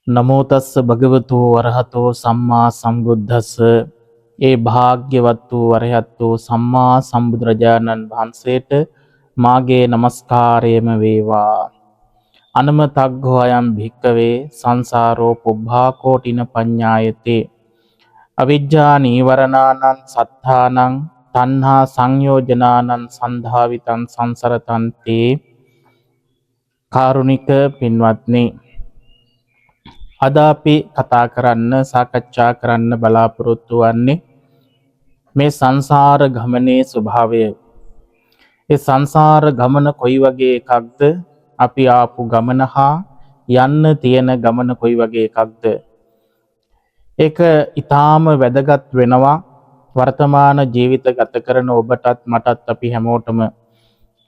නමෝ තස්ස භගවතු වරහතෝ සම්මා සම්බුද්දස්ස. ඒ භාග්‍යවත් වූ වරහත් වූ සම්මා සම්බුදුරජාණන් වහන්සේට මාගේ নমස්කාරයම වේවා. අනමතග්ගෝ අයම් භික්කවේ සංසාරෝ පුබ්බා කෝටින පඤ්ඤායතේ අවිජ්ජා නීවරණානං සත්තානං තණ්හා සංයෝජනානං සන්ධාවිතං සංසරතං තේ. කාරුණික පින්වත්නි, අද අපි කතා කරන්න සාකච්ඡා කරන්න බලාපොරොත්තු වන්නේ මේ සංසාර ගමනේ ස්වභාවය. ඒ සංසාර ගමන කොයි වගේ එකක්ද? අපි ආපු ගමන හා යන්න තියෙන ගමන කොයි වගේ එකක්ද? ඒක ඊටාම වැදගත් වෙනවා වර්තමාන ජීවිත ගත කරන ඔබටත් මටත් අපි හැමෝටම.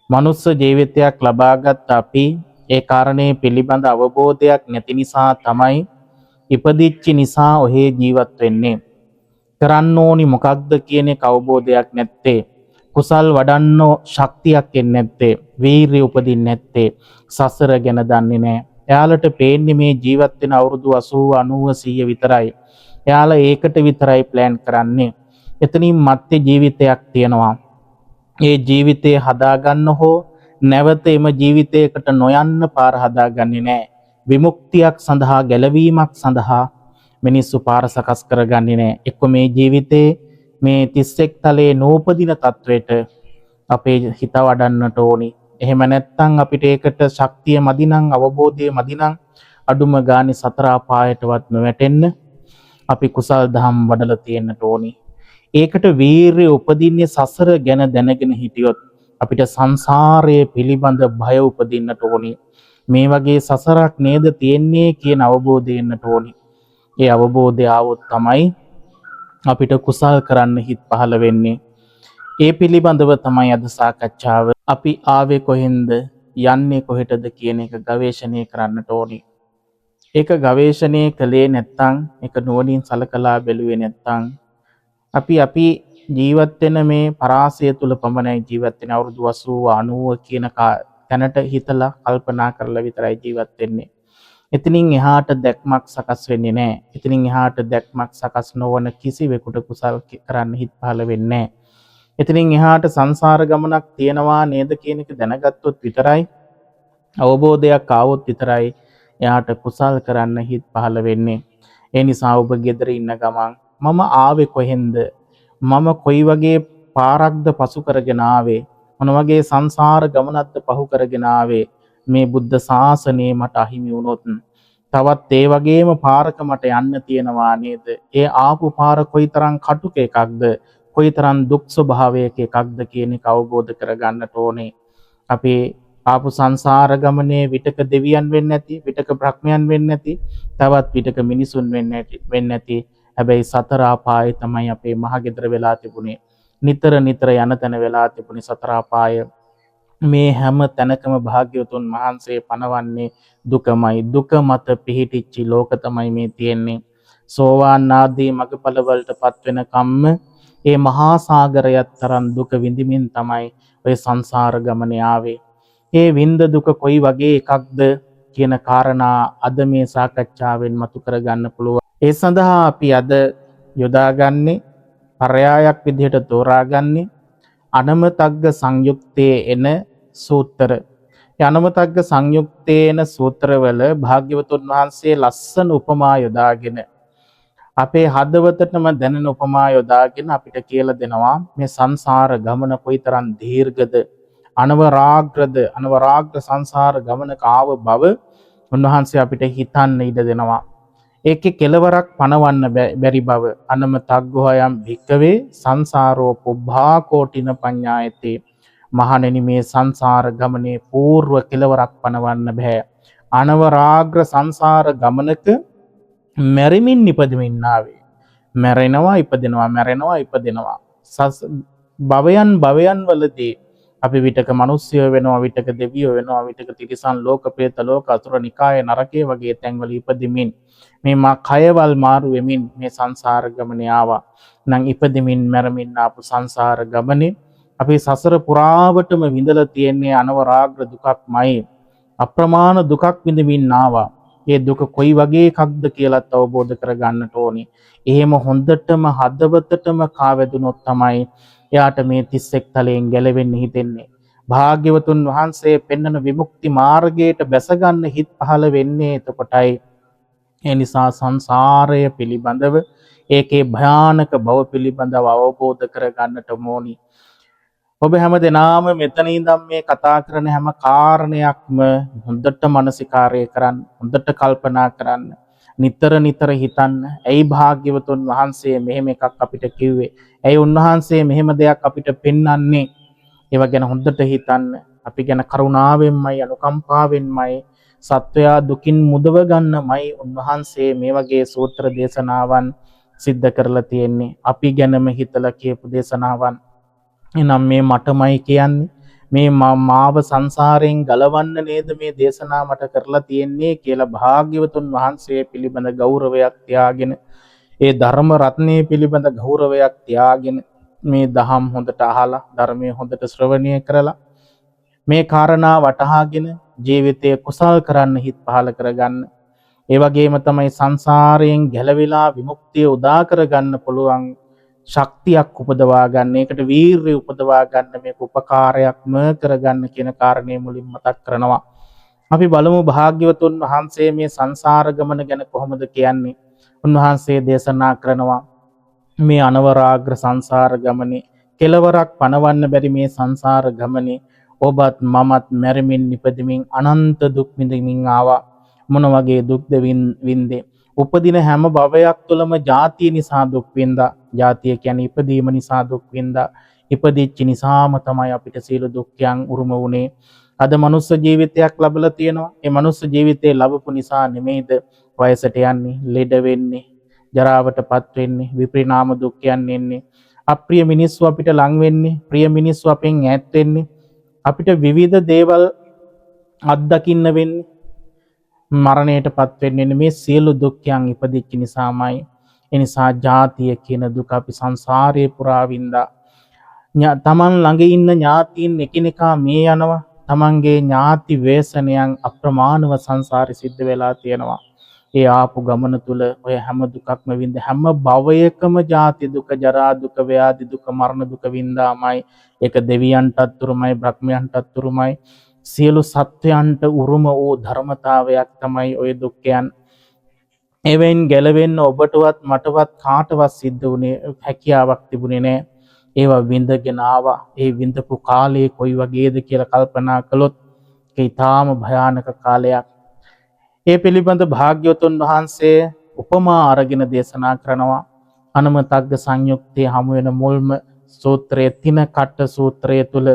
මනුස්ස ජීවිතයක් ලබාගත් අපි ඒ කාරණේ පිළිබඳ අවබෝධයක් නැති නිසා තමයි ඉපදිච්ච නිසා ඔහේ ජීවත් වෙන්නේ. කරන්න ඕනි මොකක්ද කියන එක අවබෝධයක් නැත්තේ. කුසල් වඩන්න ශක්තියක් එන්නේ නැත්තේ. වීරිය උපදින්නේ නැත්තේ. සසර ගැන දන්නේ නැහැ. එයාලට පේන්නේ මේ ජීවත් වෙන අවුරුදු 80 90 100 විතරයි. එයාලා ඒකට විතරයි ප්ලෑන් කරන්නේ. එතනින් මත්තේ ජීවිතයක් තියෙනවා. ඒ ජීවිතේ හදාගන්න හෝ නැවත එම ජීවිතයකට නොයන්න පාර හදාගන්නේ නැහැ. විමුක්තියක් සඳහා ගැලවීමක් සඳහා මිනිස්සු පාර සකස් කරගන්නේ නැහැ. එක්ක මේ ජීවිතේ මේ 31 තලයේ නූපදින තත්වයට අපේ හිත වඩන්නට ඕනි. එහෙම නැත්නම් අපිට ඒකට ශක්තිය මදි නම්, අවබෝධය මදි නම් අඩුම ගානේ සතර අපායටවත් නොවැටෙන්න අපි කුසල් දහම් වඩලා තියෙන්නට ඕනි. ඒකට වීරිය උපදින්නේ සසර ගැන දැනගෙන හිටියොත් අපිට සංසාරයේ පිළිබඳ භය උපදින්නට ඕනි. මේ වගේ සසරක් නේද තියෙන්නේ කියන අවබෝධය එන්නට ඕනි. ඒ අවබෝධය આવොත් තමයි අපිට කුසල් කරන්න හිත් පහළ වෙන්නේ. ඒ පිළිබඳව තමයි අද සාකච්ඡාව. අපි ආවේ කොහෙන්ද, යන්නේ කොහෙටද කියන එක ගවේෂණය කරන්නට ඕනි. ඒක ගවේෂණය කළේ නැත්නම්, ඒක නුවණින් සලකලා බැලුවේ නැත්නම් අපි ජීවත් වෙන මේ පරාසය තුල පමණයි ජීවත් වෙන. අවුරුදු 80 90 කියන තැනට හිතලා කල්පනා කරලා විතරයි ජීවත් වෙන්නේ. එතනින් එහාට දැක්මක් සකස් වෙන්නේ නැහැ. එතනින් එහාට දැක්මක් සකස් නොවන කිසිවෙකුට කුසල් කරන්න හිත් පහළ වෙන්නේ නැහැ. එතනින් එහාට සංසාර ගමනක් තියෙනවා නේද කියන එක දැනගත්තොත් විතරයි, අවබෝධයක් ආවොත් විතරයි එයාට කුසල් කරන්න හිත් පහළ වෙන්නේ. ඒ නිසා ඔබ ගෙදර ඉන්න ගමන් මම ආවේ කොහෙන්ද? මම කොයි වගේ පාරක්ද පසු කරගෙන ආවේ? මොන වගේ සංසාර ගමනක්ද පහු කරගෙන ආවේ? මේ බුද්ධ ශාසනය මට අහිමි වුණොත් තවත් ඒ වගේම පාරක මට යන්න තියෙනවා නේද? ඒ ආපු පාර කොයිතරම් කටුක එකක්ද? කොයිතරම් දුක් ස්වභාවයක එකක්ද කියන එක අවබෝධ කරගන්නට ඕනේ. අපේ ආපු සංසාර ගමනේ විතක දෙවියන් වෙන්නේ නැති, විතක බ්‍රහ්මයන් වෙන්නේ නැති, තවත් විතක මිනිසුන් වෙන්නේ නැති. හැබැයි සතර අපාය තමයි අපේ මහගෙදර වෙලා තිබුණේ. නිතර නිතර යන තැන වෙලා තිබුණේ සතර අපාය. මේ හැම තැනකම භාග්‍යවතුන් වහන්සේ පනවන්නේ දුකමයි. දුක මත පිහිටිච්ච ලෝක තමයි මේ තියෙන්නේ. සෝවාන් ආදී මගඵල වලටපත් වෙන කම්ම ඒ මහා සාගරයත් තරම් දුක විඳිමින් තමයි ඔය සංසාර ගමනේ ආවේ. ඒ විඳ දුක කොයි වගේ එකක්ද කියන කාරණා අද මේ සාකච්ඡාවෙන් මතු කරගන්න පුළුවන්. ඒ සඳහා අපි අද යොදාගන්නේ, පරයායක් විදිහට තෝරාගන්නේ අනමතග්ග සංයුත්තේ එන සූත්‍ර. අනමතග්ග සංයුත්තේ එන සූත්‍රවල භාග්‍යවතුන් වහන්සේ ලස්සන උපමා යොදාගෙන, අපේ හදවතටම දැනෙන උපමා යොදාගෙන අපිට කියලා දෙනවා මේ සංසාර ගමන කොයිතරම් දීර්ඝද, අනවරාග්‍ර සංසාර ගමනක ආව බව උන්වහන්සේ අපිට හිතන්න ඉඩ දෙනවා. ඒකේ කෙලවරක් පනවන්න බැරි බව. අනමතග්ගෝයම් භික්කවේ සංසාරෝ පුබ්බා කෝටින පඤ්ඤායතේ. මහණෙනි, මේ සංසාර ගමනේ పూర్ව කෙලවරක් පනවන්න බෑ. අනවරාග්‍ර සංසාර ගමනක මැරෙමින් ඉපදෙමින් ආවේ. මැරෙනවා ඉපදෙනවා, මැරෙනවා ඉපදෙනවා. භවයන් වලදී අපි විතක මිනිස්සුයෝ වෙනවා, විතක දෙවියෝ වෙනවා, විතක තිරිසන් ලෝක, പ്രേත ලෝක, අසුර නිකාය, නරකයේ වගේ තැන්වල ඉපදෙමින් මේ කයවල් මාරු වෙමින් මේ සංසාර ගමනේ ආවා. නම් ඉපදෙමින් මැරෙමින් ආපු සංසාර ගමනේ අපි සසර පුරාවටම විඳලා තියෙන්නේ අනවරාග්‍ර දුකක්මයි. අප්‍රමාණ දුකක් විඳමින් ආවා. ඒ දුක කොයි වගේ එකක්ද කියලාත් අවබෝධ කරගන්නට ඕනේ. එහෙම හොඳටම හදවතටම කාවැදුනොත් තමයි එයාට මේ 31 තලයෙන් ගැලවෙන්න හිතෙන්නේ. භාග්‍යවතුන් වහන්සේ පෙන්වන විමුක්ති මාර්ගයට බැසගන්න හිත් පහළ වෙන්නේ එතකොටයි. ඒ නිසා සංසාරය පිළිබඳව ඒකේ භයානක බව පිළිබඳව අවබෝධ කරගන්නට ඕනි. ඔබ හැම දෙනාම මෙතන ඉඳන් මේ කතා කරන හැම කාරණයක්ම හොඳට මනසිකාරය කරන්න, හොඳට කල්පනා කරන්න, නිතර නිතර හිතන්න. ඇයි භාග්‍යවතුන් වහන්සේ මෙහෙම එකක් අපිට කිව්වේ? ඇයි උන්වහන්සේ මෙහෙම දෙයක් අපිට පෙන්වන්නේ? ඒව ගැන හොඳට හිතන්න. අපි ගැන කරුණාවෙන්මයි අනුකම්පාවෙන්මයි සත්වයා දුකින් මුදව ගන්නමයි උන්වහන්සේ මේ වගේ සූත්‍ර දේශනාවන් සිද්ධ කරලා තියෙන්නේ. අපි ගැනම හිතලා කියපු දේශනාවන්. එනම් මේ මටමයි කියන්නේ, මේ මාව සංසාරයෙන් ගලවන්න නේද මේ දේශනා මට කරලා තියෙන්නේ කියලා භාග්‍යවතුන් වහන්සේ පිළිබඳ ගෞරවයක් තියාගෙන, ඒ ධර්ම රත්නයේ පිළිබඳ ගෞරවයක් තියාගෙන මේ දහම් හොඳට අහලා ධර්මයේ හොඳට ශ්‍රවණය කරලා මේ කාරණා වටහාගෙන ජීවිතය කුසල් කරන්න හිත් පහල කරගන්න. ඒ වගේම තමයි සංසාරයෙන් ගැලවිලා විමුක්තිය උදා කරගන්න පුළුවන් ශක්තියක් උපදවා ගන්න, ඒකට වීරිය උපදවා ගන්න, මේක උපකාරයක්ම කරගන්න කියන කාරණේ මුලින් මතක් කරනවා. අපි බලමු භාග්‍යවතුන් වහන්සේ මේ සංසාර ගමන ගැන කොහොමද කියන්නේ. උන්වහන්සේ දේශනා කරනවා මේ අනවරාග්‍ර සංසාර ගමනේ කෙලවරක් පනවන්න බැරි මේ සංසාර ගමනේ ඔබත් මමත් මැරෙමින් නිපදෙමින් අනන්ත දුක් විඳමින් ආවා. මොන වගේ දුක්ද විඳේ? උපදින හැම භවයක් තුළම ජාතිය නිසා දුක් විඳා. ජාතිය කියන්නේ ඉපදීම නිසා දුක් විඳා. ඉපදිච්ච නිසාම තමයි අපිට සියලු දුක්යන් උරුම වුණේ. අද මනුස්ස ජීවිතයක් ලැබලා තියෙනවා. ඒ මනුස්ස ජීවිතේ ලැබපු නිසා නෙමෙයිද වයසට යන්නේ, ලෙඩ වෙන්නේ, ජරාවටපත් වෙන්නේ, විපරිණාම දුක්යන් එන්නේ. අප්‍රිය මිනිස්සු අපිට ලං වෙන්නේ, ප්‍රිය මිනිස්සු අපෙන් ඈත් වෙන්නේ. අපිට විවිධ දේවල් අත්දකින්න වෙන්නේ, මරණයටපත් වෙන්නේ මේ සියලු දුක්යන් ඉපදිච්ච නිසාමයි. ඒ නිසා ජාතිය කියන දුක අපි සංසාරේ පුරා විඳා. තමන් ළඟ ඉන්න ඥාතීන් එකිනෙකා මේ යනවා. තමන්ගේ ඥාති වේසනයන් අප්‍රමාණව සංසාරේ සිද්ධ වෙලා තියෙනවා. ඒ ආපු ගමන තුල ඔය හැම දුකක්ම විඳ, හැම භවයකම ජාති දුක, ජරා දුක, ව්‍යාධි දුක, මරණ දුක විඳාමයි. ඒක දෙවියන්ටත් උරුමයි, බ්‍රහ්මයන්ටත් උරුමයි. සියලු සත්වයන්ට උරුම වූ ධර්මතාවයක් තමයි ඔය දුක්යන්. එවෙන් ගැලවෙන්න ඔබටවත් මටවත් කාටවත් සිද්ධ වුණේ හැකියාවක් තිබුණේ නැහැ. ඒවා විඳගෙන ආවා. ඒ විඳපු කාලේ කොයි වගේද කියලා කල්පනා කළොත් ඒක ඊටාම භයානක කාලයක්. ඒ පිළිබඳ භාග්‍යවතුන් වහන්සේ උපමා අරගෙන දේශනා කරනවා. අනමතග්ග සංයුක්තයේ හමු වෙන මුල්ම සූත්‍රයේ තින කට්ට සූත්‍රය තුල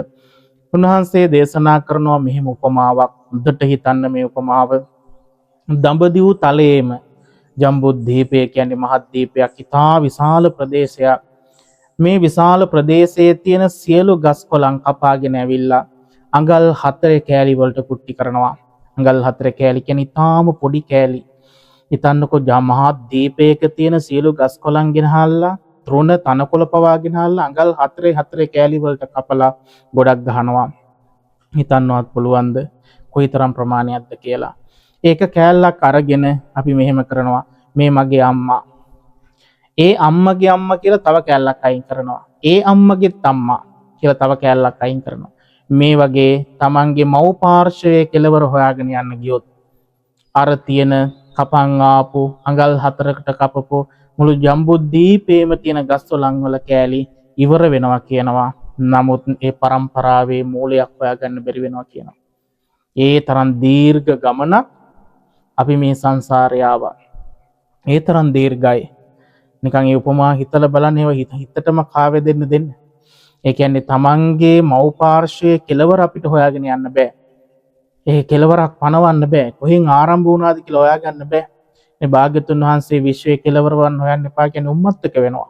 උන්වහන්සේ දේශනා කරනවා මෙහෙම උපමාවක්. හොඳට හිතන්න මේ උපමාව. දඹදිව් තලයේම ජම්බුද්දීපය කියන්නේ මහත් දීපයක්, ඉතා විශාල ප්‍රදේශයක්. මේ විශාල ප්‍රදේශයේ තියෙන සියලු ගස් කොළන් කපාගෙන ඇවිල්ලා අඟල් 4 කෑලි වලට කුට්ටි කරනවා. අඟල් 4 කෑලි කියන්නේ ඉතාම පොඩි කෑලි. හිතන්නකෝ මහත් දීපයක තියෙන සියලු ගස් කොළන් ගෙනහල්ලා, තෘණ තනකොළ පවාගෙන හල්ලා අඟල් 4 කෑලි වලට කපලා ගොඩක් ගහනවා. හිතන්නවත් පුළුවන්ද කොයිතරම් ප්‍රමාණයක්ද කියලා. ඒක කෑල්ලක් අරගෙන අපි මෙහෙම කරනවා. මේ මගේ අම්මා. ඒ අම්මගේ අම්මා කියලා තව කෑල්ලක් අයින් කරනවා. ඒ අම්මගේත් අම්මා කියලා තව කෑල්ලක් අයින් කරනවා. මේ වගේ තමන්ගේ මව් පාර්ශවයේ කෙලවර හොයාගෙන යන්න ගියොත් අර තියෙන කපන් ආපු අඟල් 4කට කපපු මුළු ජම්බුද්දීපේම තියෙන ගස්වලන් වල කෑලි ඉවර වෙනවා කියනවා. නමුත් ඒ පරම්පරාවේ මූලයක් හොයාගන්න බැරි වෙනවා කියනවා. ඒ තරම් දීර්ඝ ගමනක් අපි මේ සංසාරේ ආවා. ඒ තරම් දීර්ඝයි. නිකන් ඒ උපමා හිතලා බලන්න, ඒව හිතටම කාවැදෙන්න දෙන්න. ඒ කියන්නේ තමන්ගේ මව් පාර්ශවයේ කෙලවර අපිට හොයාගෙන යන්න බෑ. ඒ කෙලවරක් පනවන්න බෑ. කොහෙන් ආරම්භ වුණාද කියලා හොයාගන්න බෑ. මේ භාග්‍යතුන් වහන්සේ විශ්වයේ කෙලවරවන් හොයන්න එපා කියන්නේ උම්මත්තක වෙනවා.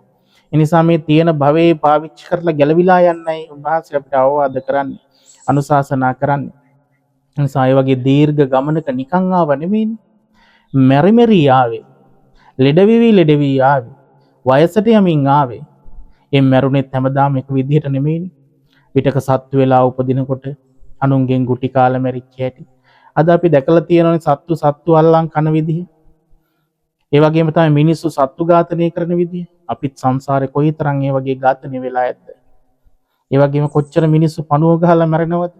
ඒ නිසා මේ තියෙන භවයේ පාවිච්චි කරලා ගැලවිලා යන්නයි උන්වහන්සේ අපිට අවවාද කරන්නේ, අනුශාසනා කරන්නේ. ඒ නිසා ඒ වගේ දීර්ඝ ගමනක නිකන් ආව නෙමෙයිනේ. මෙරි ආවේ. ලෙඩවි ආවේ. වයසට යමින් ආවේ. ඒ මරුණෙත් හැමදාම එක විදිහට නෙමෙයිනේ. පිටක සත්තු වෙලා උපදිනකොට අනුන්ගෙන් ගුටි කාලා මැරිච්ච හැටි, අද අපි දැකලා තියෙනවානේ සත්තු අල්ලන් කන විදිහ. ඒ වගේම තමයි මිනිස්සු සත්තු ඝාතනය කරන විදිහ. අපිත් සංසාරේ කොයිතරම් ඒ වගේ ඝාතනය වෙලා ඇද්ද? ඒ වගේම කොච්චර මිනිස්සු පණුව ගහලා මැරෙනවද?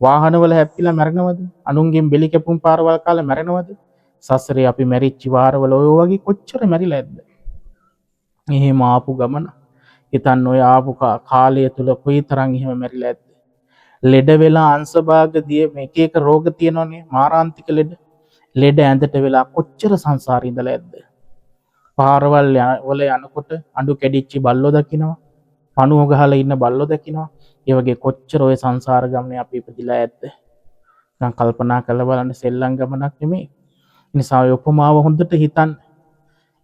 වාහනවල හැප්පිලා මැරෙනවද? අනුන්ගෙන් බෙලි කැපුම් පාරවල් කාලා මැරෙනවද? සසරේ අපි මැරිච්ච වාරවල ඔය වගේ කොච්චර මැරිලා ඇද්ද? එහෙම ආපු ගමන හිතන්න ඔය ආපු කාලය තුල කොයිතරම් එහෙම මැරිලා ඇද්ද? ලෙඩ වෙලා අංශභාග දිය මේක එක රෝග තියෙනවනේ මාරාන්තික ලෙඩ ඇඳට වෙලා කොච්චර සංසාරේ ඉඳලා ඇද්ද? පාරවල් වල යනකොට අඬු කැඩිච්ච බල්ලෝ දකින්නවා. පණුව ගහලා ඉන්න බල්ලෝ දකින්නවා. ඒ වගේ කොච්චර ඔය සංසාර ගමනේ අපි ඉපදිලා ඇද්ද? නම් කල්පනා කරලා බලන්න සෙල්ලම් ගමනක් නෙමෙයි. නිසා ඔය උපමාව හොඳට හිතන්න.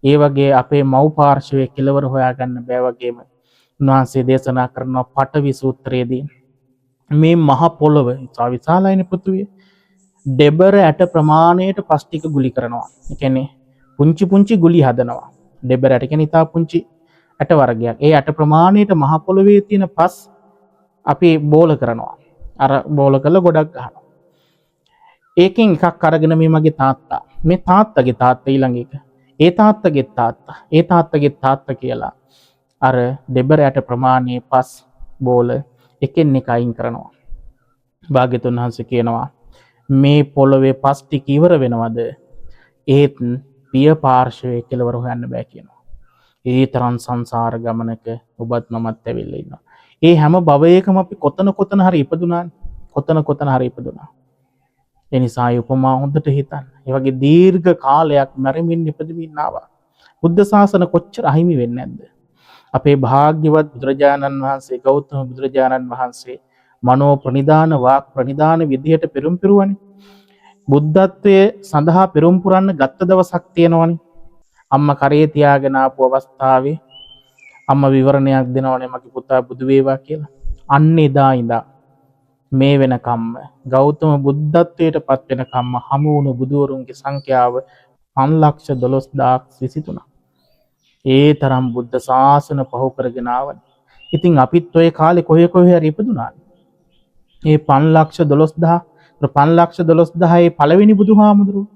ඒ වගේ අපේ මව් පාර්ශවයේ කෙලවර හොයාගන්න බෑ වගේම උන්වහන්සේ දේශනා කරන පඨවි සූත්‍රයේදී මේ මහ පොළව විශාලයිනේ පෘථුවිය. ඩෙබර ඇට ප්‍රමාණයට පස් ටික ගුලි කරනවා. ඒ කියන්නේ පුංචි පුංචි ගුලි හදනවා. ඩෙබර ඇට කියන්නේ ඉතා පුංචි ඇට වර්ගයක්. ඒ ඇට ප්‍රමාණයට මහ පොළවේ තියෙන පස් අපි බෝල කරනවා. අර බෝල කරලා ගොඩක් ගහනවා. ඒකෙන් එකක් අරගෙන මේ මගේ තාත්තා, මේ තාත්තගේ තාත්තා ඊළඟ එක. ඒ තාත්තගේ තාත්තා, ඒ තාත්තගේ තාත්තා කියලා අර ඩෙබර ඇට ප්‍රමාණයේ පස් බෝල එකින් එක අයින් කරනවා. භාග්‍යතුන් වහන්සේ කියනවා මේ පොළවේ පස් ටික ඉවර වෙනවද? ඒත් පිය පාර්ශවයේ කෙලවර හොයන්න බෑ කියනවා. ඒ තරම් සංසාර ගමනක ඔබත් මමත් ඇවිල්ලා ඉන්නවා. ඒ හැම භවයකම අපි කොතන හරි ඉපදුනානේ. කොතන හරි ඉපදුනා. ඒ නිසා උපමා හොඳට හිතන්න. ඒ වගේ දීර්ඝ කාලයක් මැරෙමින් ඉපදෙමින් ආවා. බුද්ධ ශාසන කොච්චර අහිමි වෙන්නේ නැද්ද? අපේ භාග්‍යවත් බුදුරජාණන් වහන්සේ ගෞතම බුදුරජාණන් වහන්සේ මනෝ ප්‍රනිදාන වාක් ප්‍රනිදාන විදිහට පෙරම් පිරුවනේ. බුද්ධත්වයේ සඳහා පෙරම් පුරන්න ගත්ත දවසක් තියෙනවනේ. අම්මා කරේ තියාගෙන ආපු අවස්ථාවේ අම්මා විවරණයක් දෙනවනේ මගේ පුතා බුදු වේවා කියලා. අන්න එදා ඉඳන් මේ වෙනකම්ම ගෞතම බුද්ධත්වයට පත් වෙනකම්ම හමු වුණු බුදුවරුන්ගේ සංඛ්‍යාව 512023. ඒ තරම් බුද්ධ ශාසන පහු කරගෙන ආවනේ. ඉතින් අපිත් ඔය කාලේ කොහේ හරි ඉපදුනානේ. මේ 512000 පළවෙනි බුදුහාමුදුරුවෝ.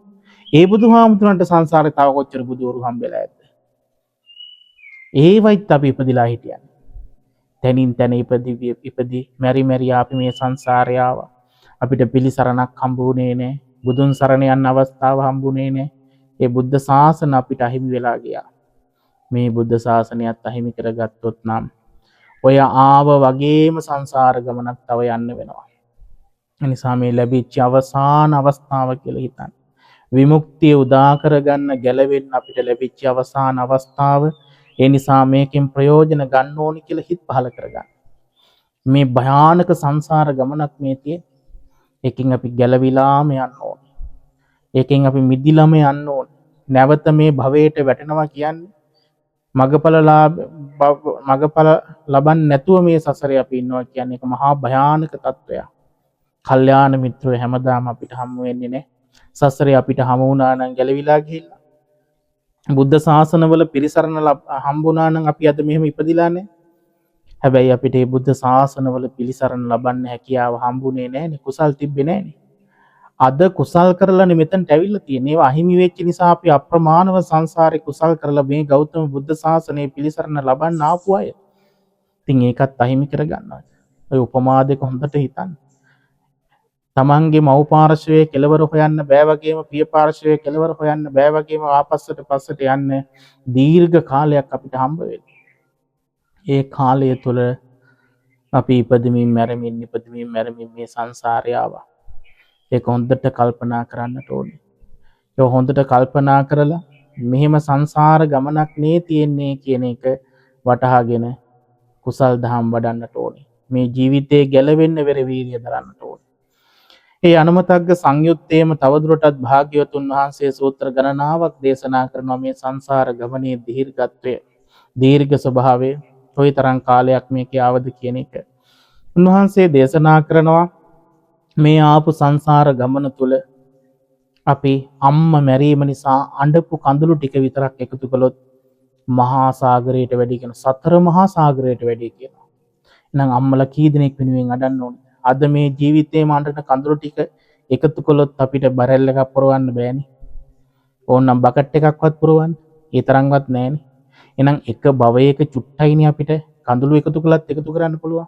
ඒ බුදුහාමුදුරන්ට සංසාරේ තව කොච්චර බුදුවරු හම්බෙලා ඇද්ද? ඒවයිත් අපි ඉපදිලා හිටියන්නේ. තැනින් තැන ඉපදී මෙරි අපි මේ සංසාරේ ආවා. අපිට පිළිසරණක් හම්බුනේ නැහැ. බුදුන් සරණ යන්න අවස්ථාව හම්බුනේ නැහැ. ඒ බුද්ධ ශාසන අපිට අහිමි වෙලා ගියා. මේ බුද්ධ ශාසනයත් අහිමි කරගත්තොත් නම් ඔය ආව වගේම සංසාර ගමනක් තව යන්න වෙනවා. ඒ නිසා මේ ලැබිච්ච අවසාන අවස්ථාව කියලා හිතන්න. විමුක්තිය උදා කරගන්න ගැලවෙන්න අපිට ලැබිච්ච අවසාන අවස්ථාව. ඒ නිසා මේකෙන් ප්‍රයෝජන ගන්න ඕනි කියලා හිත පහල කරගන්න. මේ භයානක සංසාර ගමනක් මේ තියෙන. එකකින් අපි ගැලවිලාම යන්න ඕනේ. එකකින් අපි මිදිලාම යන්න ඕනේ. නැවත මේ භවයට වැටෙනවා කියන්නේ මගපල ලබන්නේ නැතුව මේ සසරේ අපි ඉන්නවා කියන්නේ ඒක මහා භයානක තත්වයක්. කල්යාණ මිත්‍රයෝ හැමදාම අපිට හමු වෙන්නේ නැහැ. සසරේ අපිට හමු වුණා නම් ගැලවිලා ගිහිල්ලා. බුද්ධ ශාසනවල පිරිසරණ හම්බුණා නම් අපි අද මෙහෙම ඉපදිලා නැහැ. හැබැයි අපිට මේ බුද්ධ ශාසනවල පිළිසරණ ලබන්න හැකියාව හම්බුනේ නැහැනේ. කුසල් තිබ්බේ නැහැනේ. අද කුසල් කරලානේ මෙතනට ඇවිල්ලා තියෙන්නේ. ඒවා අහිමි වෙච්ච නිසා අපි අප්‍රමාණව සංසාරේ කුසල් කරලා මේ ගෞතම බුද්ධ ශාසනයේ පිළිසරණ ලබන්න ආපු අය. ඉතින් ඒකත් අහිමි කරගන්නවා. ඔය උපමා දෙක හොඳට හිතන්න. තමන්ගේ මව් පාර්ශවයේ කෙලවර හොයන්න බෑ වගේම පිය පාර්ශවයේ කෙලවර හොයන්න බෑ වගේම පස්සට යන්න දීර්ඝ කාලයක් අපිට හම්බ වෙනවා. ඒ කාලය තුල අපි ඉපදෙමින් මැරෙමින් මේ සංසාරය ආවා. ඒක හොඳට කල්පනා කරන්නට ඕනේ. ඒක හොඳට කල්පනා කරලා මෙහෙම සංසාර ගමනක් නේ තියෙන්නේ කියන එක වටහාගෙන කුසල් දහම් වඩන්නට ඕනේ. මේ ජීවිතේ ගැලවෙන්න වෙර වීර්ය දරන්නට ඕනේ. ඒ අනුමතග්ග සංයුත්තේම තවදුරටත් භාග්‍යවතුන් වහන්සේ සූත්‍ර ගණනාවක් දේශනා කරනවා මේ සංසාර ගමනේ දීර්ඝත්වය, දීර්ඝ ස්වභාවය, කොයිතරම් කාලයක් මේකේ ආවද කියන එක. උන්වහන්සේ දේශනා කරනවා මේ ආපු සංසාර ගමන තුල අපි අම්මා මැරීම නිසා අඬපු කඳුළු ටික විතරක් එකතු කළොත් මහා සාගරයට වැඩි කියන සතර මහා සාගරයට වැඩි කියනවා. එහෙනම් අම්මලා කී දෙනෙක් වෙනුවෙන් අඬන්න ඕනේ? අද මේ ජීවිතේම අඬන කඳුළු ටික එකතු කළොත් අපිට බැරල් එකක් පුරවන්න බෑනේ. ඕනනම් බකට් එකක්වත් පුරවන්න. ඒ තරම්වත් නෑනේ. එහෙනම් එක භවයක චුට්ටයිනේ අපිට කඳුළු එකතු කළත් එකතු කරන්න පුළුවන්.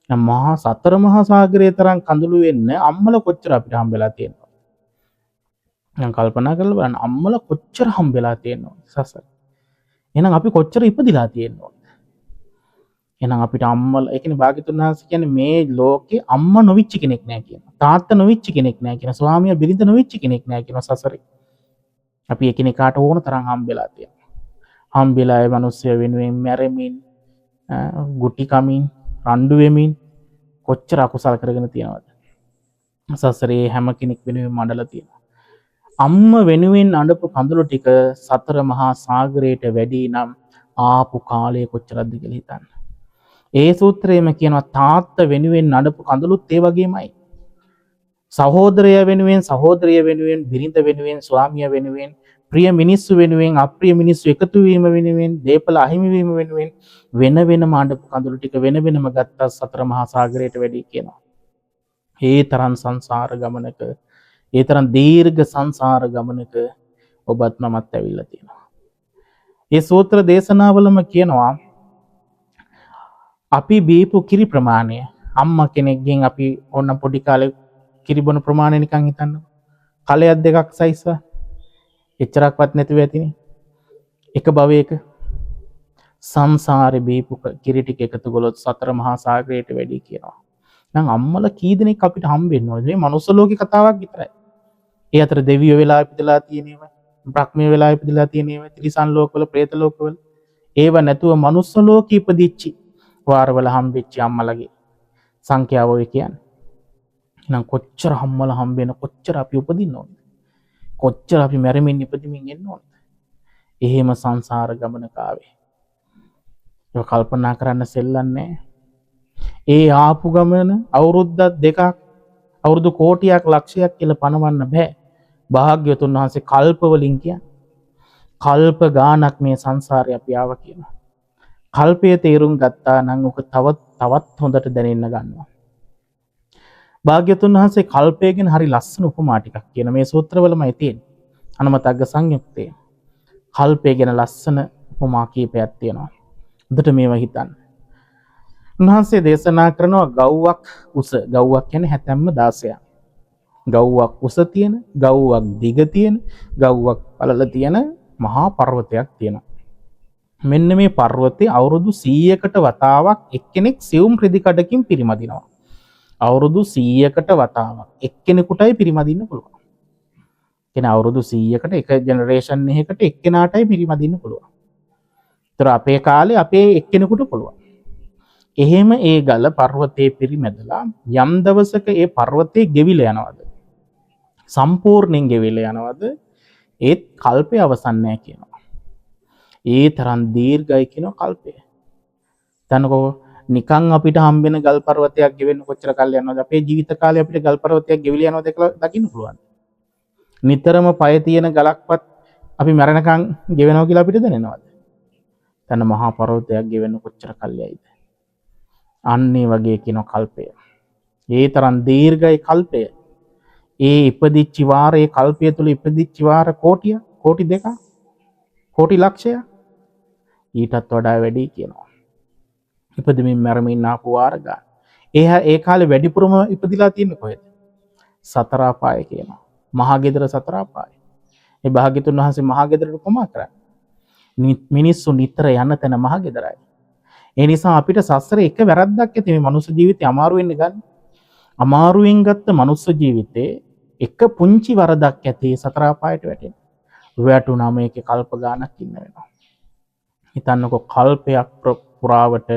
දැන් මහා සතර මහා සාගරයේ තරම් කඳුළු වෙන්න අම්මල කොච්චර අපිට හම්බෙලා තියෙනවද? දැන් කල්පනා කරලා බලන්න අම්මල කොච්චර හම්බෙලා තියෙනවද සසර. එහෙනම් අපි කොච්චර ඉපදිලා තියෙනවද? එහෙනම් අපිට අම්මල ඒ කියන්නේ භාග්‍යතුන් වහන්සේ කියන්නේ මේ ලෝකේ අම්මා නොවිච්ච කෙනෙක් නෑ කියනවා. තාත්තා නොවිච්ච කෙනෙක් නෑ කියනවා. ස්වාමියා බිරිඳ නොවිච්ච කෙනෙක් නෑ කියනවා සසරේ. අපි එකිනෙකාට ඕන තරම් හම්බෙලා තියෙනවා. හම්බෙලා ඒ මිනිස්සු වෙනුවෙන් මැරෙමින් ගුටි කමින් රණ්ඩු වෙමින් කොච්චර අකුසල කරගෙන තියෙනවද? සසරේ හැම කෙනෙක් වෙනුවෙන් මඩලා තියෙනවා. අම්ම වෙනුවෙන් අඬපු කඳුළු ටික සතර මහා සාගරයට වැඩි නම් ආපු කාලය කොච්චරද කියලා හිතන්න. ඒ සූත්‍රයේම කියනවා තාත්තා වෙනුවෙන් අඬපු කඳුළුත් ඒ වගේමයි. සහෝදරය වෙනුවෙන්, සහෝදරිය වෙනුවෙන්, බිරිඳ වෙනුවෙන්, ස්වාමියා වෙනුවෙන්, ප්‍රිය මිනිස්සු වෙනුවෙන්, අප්‍රිය මිනිස්සු එකතු වීම වෙනුවෙන්, දේපල අහිමි වීම වෙනුවෙන් වෙන වෙනම අඬපු කඳුළු ටික වෙන වෙනම ගත්තා සතර මහා සාගරයට වැඩි කියනවා. ඒ තරම් සංසාර ගමනක, ඒ තරම් දීර්ඝ සංසාර ගමනක ඔබත් මමත් ඇවිල්ලා තියෙනවා. මේ සූත්‍ර දේශනාවලම කියනවා අපි බීපු කිරි ප්‍රමාණය අම්මා කෙනෙක්ගෙන් අපි ඕන පොඩි කාලේ කිරි බොන ප්‍රමාණය නිකන් හිතන්න. කලයක් දෙකක් සයිස් එච්චරක්වත් නැතුව ඇතිනේ. එක භවයක සංසාරේ බීපු කිරි ටික එකතු කළොත් සතර මහා සාගරයට වැඩි කියනවා. නම් අම්මලා කී දෙනෙක් අපිට හම්බෙන්න ඕනද? මේ මනුස්ස ලෝකේ කතාවක් විතරයි. ඒ අතර දෙවියෝ වෙලා ඉපදලා තියෙනේවා, බ්‍රහ්මයෝ වෙලා ඉපදලා තියෙනේවා, තිරිසන් ලෝකවල, പ്രേත ලෝකවල. ඒව නැතුව මනුස්ස ලෝකෙ ඉපදිච්චි වාරවල හම්බෙච්ච අම්මලගේ සංඛ්‍යාව ඔය කියන්නේ. එහෙනම් කොච්චර අම්මලා හම්බෙන, කොච්චර අපි උපදින්න ඕනද? කොච්චර අපි මැරෙමින් ඉපදෙමින් එන්න ඕනද? එහෙම සංසාර ගමනක ආවේ. ඒක කල්පනා කරන්න සෙල්ලන්නේ. ඒ ආපු ගමන අවුරුද්දක් දෙකක්, අවුරුදු කෝටියක් ලක්ෂයක් කියලා පනවන්න බෑ. භාග්‍යවතුන් වහන්සේ කල්ප වලින් කියන්නේ. කල්ප ගානක් මේ සංසාරේ අපි ආවා කියනවා. කල්පය තේරුම් ගත්තා නම් ඔක තවත් හොඳට දැනෙන්න ගන්නවා. භාග්‍යවතුන් වහන්සේ කල්පය ගැන හරි ලස්සන උපමා ටිකක් කියන මේ සූත්‍රවලමයි තියෙන්නේ. අනුමතග්ග සංයුත්තේ කල්පය ගැන ලස්සන උපමා කීපයක් තියෙනවා. හොඳට මේවා හිතන්න. උන්වහන්සේ දේශනා කරනවා ගව්වක් උස. ගව්වක් කියන්නේ හැතැම්ම 16ක්. ගව්වක් උස තියෙන, ගව්වක් දිග තියෙන, ගව්වක් පළල තියෙන මහා පර්වතයක් තියෙනවා. මෙන්න මේ පර්වතේ අවුරුදු 100කට වතාවක් එක්කෙනෙක් සියුම් රෙදි කඩකින් පිරිමදිනවා. අවුරුදු 100කට වතාවක් එක්කෙනෙකුටයි පිරිමදින්න පුළුවන්. කියන්නේ අවුරුදු 100කට එක ජෙනරේෂන් එකකට එක්කෙනාටයි පිරිමදින්න පුළුවන්. ඒතර අපේ කාලේ අපේ එක්කෙනෙකුට පුළුවන්. එහෙම ඒ ගල පර්වතයේ පිරිමැදලා යම් දවසක ඒ පර්වතේ ගෙවිලා යනවාද? සම්පූර්ණයෙන් ගෙවිලා යනවාද? ඒත් කල්පය අවසන් නැහැ කියනවා. ඒ තරම් දීර්ඝයි කියනවා කල්පය. තනකෝ නිකන් අපිට හම්බෙන ගල් පර්වතයක් ගෙවෙන්න කොච්චර කල් යනවද? අපේ ජීවිත කාලේ අපිට ගල් පර්වතයක් ගෙවිලා යනවද කියලා දකින්න පුළුවන්. නිතරම පය තියෙන ගලක්වත් අපි මරණකම් ගෙවෙනවා කියලා අපිට දැනෙනවද? තන මහා පර්වතයක් ගෙවෙන්න කොච්චර කල් යයිද? අන්නේ වගේ කියන කල්පය. ඒ තරම් දීර්ඝයි කල්පය. ඒ ඉපදිච්ච වාරයේ කල්පය තුල ඉපදිච්ච වාර කෝටි දෙකක්, කෝටි ලක්ෂයක් ඊටත් වඩා වැඩි කියනවා. ඉපදෙමින් මැරෙමින් ආපු වාර ගන්න. ඒ කාලේ වැඩිපුරම ඉපදිලා තියෙන්නේ කොහෙද? සතර අපාය කියනවා. මහා ගෙදර සතර අපාය. ඒ භාග්‍යතුන් වහන්සේ මහා ගෙදරට කොමා කරන්නේ? මිනිස්සු නිතර යන තැන මහා ගෙදරයි. ඒ නිසා අපිට සසරේ එක වැරද්දක් ඇති මේ මනුස්ස ජීවිතේ අමාරු වෙන්න ගන්න. අමාරුවෙන් ගත්ත මනුස්ස ජීවිතේ එක පුංචි වරදක් ඇති සතර අපායට වැටෙන. වැටුණාම ඒකේ කල්ප ගානක් ඉන්න වෙනවා. හිතන්නකෝ කල්පයක් පුරාවට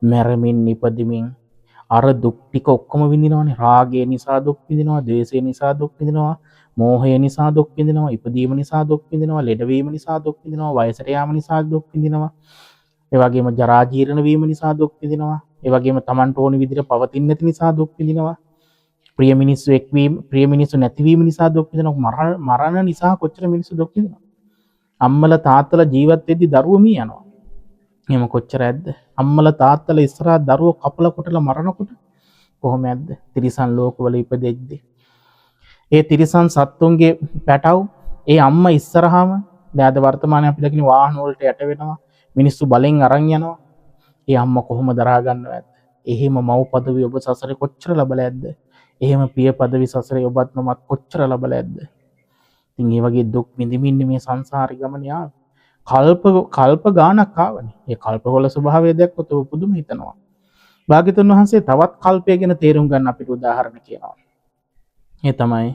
මැරෙමින් ඉපදෙමින් අර දුක් ටික ඔක්කොම විඳිනවනේ. රාගය නිසා දුක් විඳිනවා, ද්වේෂය නිසා දුක් විඳිනවා, මෝහය නිසා දුක් විඳිනවා, ඉපදීම නිසා දුක් විඳිනවා, ලෙඩවීම නිසා දුක් විඳිනවා, වයසට යාම නිසා දුක් විඳිනවා. ඒ වගේම ජරා ජීර්ණ වීම නිසා දුක් විඳිනවා. ඒ වගේම Tamanට ඕන විදිහට පවතින්න නැති නිසා දුක් විඳිනවා. ප්‍රිය මිනිස්සු එක්වීම, ප්‍රිය මිනිස්සු නැතිවීම නිසා දුක් විඳිනවා. මරණ නිසා කොච්චර මිනිස්සු දුක් විඳිනවා. අම්මලා තාත්තලා ජීවත් වෙද්දි දරුවෝ මිය යනවා. එහෙම කොච්චර ඇද්ද? අම්මලා තාත්තලා ඉස්සරහා දරුවෝ කපලා කොටලා මරනකොට කොහොම ඇද්ද? තිරිසන් ලෝකවල ඉපදෙද්දි. ඒ තිරිසන් සත්තුන්ගේ පැටව් ඒ අම්මා ඉස්සරහාම දැන් අද වර්තමානයේ අපි දකින වාහන වලට යට වෙනවා. මිනිස්සු බලෙන් අරන් යනවා. ඒ අම්මා කොහොම දරා ගන්නවද? එහෙම මව් පදවි ඔබ සසරේ කොච්චර ලබලා ඇද්ද? එහෙම පිය පදවි සසරේ ඔබත් මමත් කොච්චර ලබලා ඇද්ද? ඉතින් මේ වගේ දුක් විඳින්න මේ සංසාරේ ගමන යා කල්ප ගානක් ආවනේ. ඒ කල්පවල ස්වභාවය දැක්කොත් ඔබ පුදුම හිතනවා. භාග්‍යතුන් වහන්සේ තවත් කල්පය ගැන තේරුම් ගන්න අපිට උදාහරණ කියනවා. ඒ තමයි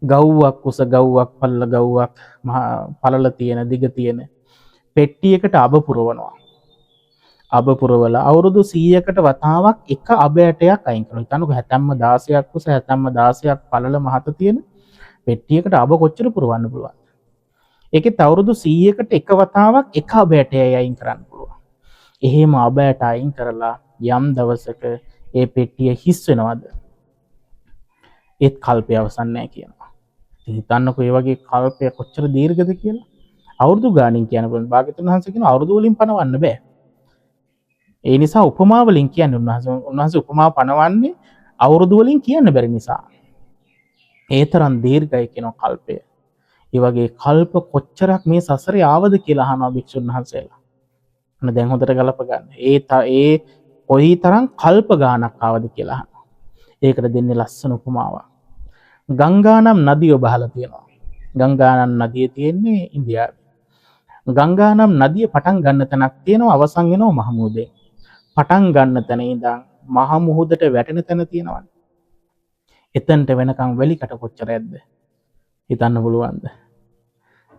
ගව්වක් කුස ගව්වක් පල්ල ගව්වක් පළල තියෙන දිග තියෙන පෙට්ටියකට අබ පුරවනවා. අබ පුරවලා අවුරුදු 100කට වතාවක් එක අබ ඇටයක් අයින් කරනවා. හිතන්නකො 76ක් කුස 76ක් පළල මහත තියෙන පෙට්ටියකට අබ කොච්චර පුරවන්න පුළුවන්ද? ඒකෙත් අවුරුදු 100කට එක වතාවක් එක අබ ඇටයයි අයින් කරන්න පුළුවන්. එහෙම අබ ඇට අයින් කරලා යම් දවසක ඒ පෙට්ටිය හිස් වෙනවද? ඒත් කල්පය අවසන් නැහැ කියනවා. හිතන්නකො මේ වගේ කල්පය කොච්චර දීර්ඝද කියලා. අවුරුදු ගානින් කියන බොන් භාග්‍යතුන් වහන්සේ කියන අවුරුදු වලින් පනවන්න බෑ. ඒ නිසා උපමා වලින් කියන්නේ උන්වහන්සේ උපමා පනවන්නේ අවුරුදු වලින් කියන්න බැරි නිසා. ඒ තරම් දීර්ඝයි කියන කල්පය. ඒ වගේ කල්ප කොච්චරක් මේ සසරේ ආවද කියලා අහනවා භික්ෂුන් වහන්සේලා. අන්න දැන් හොඳට ගලප ගන්න. ඒ කොයි තරම් කල්ප ගානක් ආවද කියලා අහනවා. ඒකට දෙන්නේ ලස්සන උපමාවක්. ගංගා නම් නදිය ඔබ අහලා තියෙනවා. ගංගා නම් නදිය තියෙන්නේ ඉන්දියාවේ. ගංගා නම් නදිය පටන් ගන්න තැනක් තියෙනවා අවසන් වෙනවා මහ මුහුදේ. පටන් ගන්න තැන ඉඳන් මහ මුහුදට වැටෙන තැන තියෙනවනේ. එතනට වෙනකන් වැලි කැට කොච්චර ඇද්ද? හිතන්න පුළුවන්ද?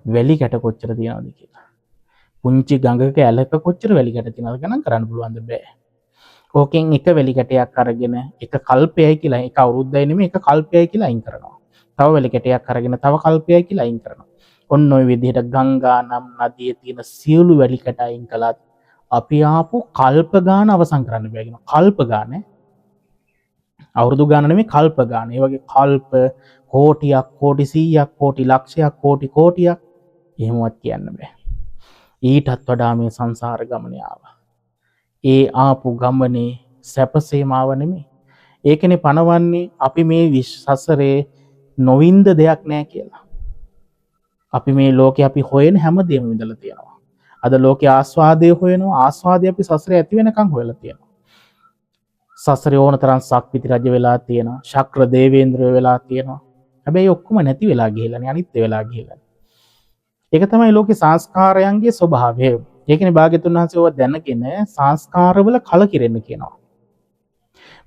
වැලි කැට කොච්චර තියෙනවද කියලා. පුංචි ගඟක ඇලක කොච්චර වැලි කැට තියෙනවද ගණන් කරන්න පුළුවන්ද? බෑ. ඕකෙන් එක වැලි කැටයක් අරගෙන එක කල්පයයි කියලා එක අවුරුද්දයි නෙමෙයි එක කල්පයයි කියලා අයින් කරනවා. තව වැලි කැටයක් අරගෙන තව කල්පයයි කියලා අයින් කරනවා. ඔන්න ඔය විදිහට ගංගා නම් නදියේ තියෙන සියලු වැලි කැට අයින් කළත් අපි ආපු කල්ප ගාන අවසන් කරන්න බෑ කියනවා. කල්ප ගාන අවුරුදු ගාන නෙමෙයි කල්ප ගාන. ඒ වගේ කල්ප කෝටියක් කෝටි 100ක් කෝටි ලක්ෂයක් කෝටි කෝටියක් එහෙමවත් කියන්න බෑ. ඊටත් වඩා මේ සංසාර ගමනේ ආවා. ඒ ආපු ගමනේ සැපසේමාව නෙමෙයි. ඒකනේ පනවන්නේ අපි මේ සසරේ නොවින්ද දෙයක් නෑ කියලා. අපි මේ ලෝකේ අපි හොයන හැමදේම විඳලා තියෙනවා. අද ලෝකේ ආස්වාදය හොයනවා. ආස්වාදය අපි සසරේ ඇති වෙනකන් හොයලා තියෙනවා. සසරේ ඕන තරම් සක්විති රජ වෙලා තියෙනවා. ශක්‍ර දේවේන්ද්‍රය වෙලා තියෙනවා. හැබැයි ඔක්කොම නැති වෙලා ගිහිල්ලානේ අනිත්‍ය වෙලා ගිහිල්ලා. ඒක තමයි ලෝකේ සංස්කාරයන්ගේ ස්වභාවය. ඒකනේ භාග්‍යතුන් වහන්සේ ඔය දැනගෙන සංස්කාරවල කලකිරෙන්න කියනවා.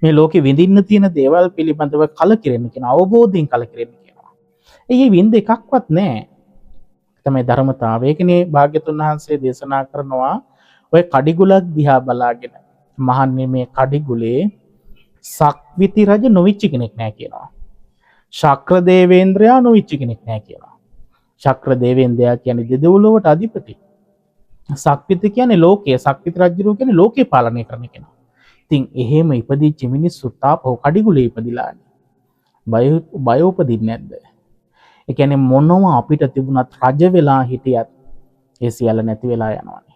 මේ ලෝකේ විඳින්න තියෙන දේවල් පිළිබඳව කලකිරෙන්න කියනවා. අවබෝධයෙන් කලකිරෙන්න කියනවා. ඒ විඳ එකක්වත් නැහැ. තමයි ධර්මතාවය. ඒකනේ භාග්‍යතුන් වහන්සේ දේශනා කරනවා ඔය කඩිගුලක් දිහා බලාගෙන මහන්නේ මේ කඩිගුලේ සක්විති රජ නොවිච්ච කෙනෙක් නැහැ කියනවා. ශක්‍ර දේවේන්ද්‍රයා නොවිච්ච කෙනෙක් නැහැ කියනවා. ශක්‍ර දේවේන්ද්‍රයා කියන්නේ දෙදෙව්ලොවට අධිපති. සක්විති කියන්නේ ලෝකයේ සක්විති රජුරු කියන්නේ ලෝකේ පාලනය කරන කෙනා. ඉතින් එහෙම ඉපදිච්ච මිනිස්සු තාපෝ කඩිගුලේ ඉපදිලානේ. බය උපදින්නේ නැද්ද? ඒ කියන්නේ මොනව අපිට තිබුණත් රජ වෙලා හිටියත් ඒ සියල්ල නැති වෙලා යනවානේ.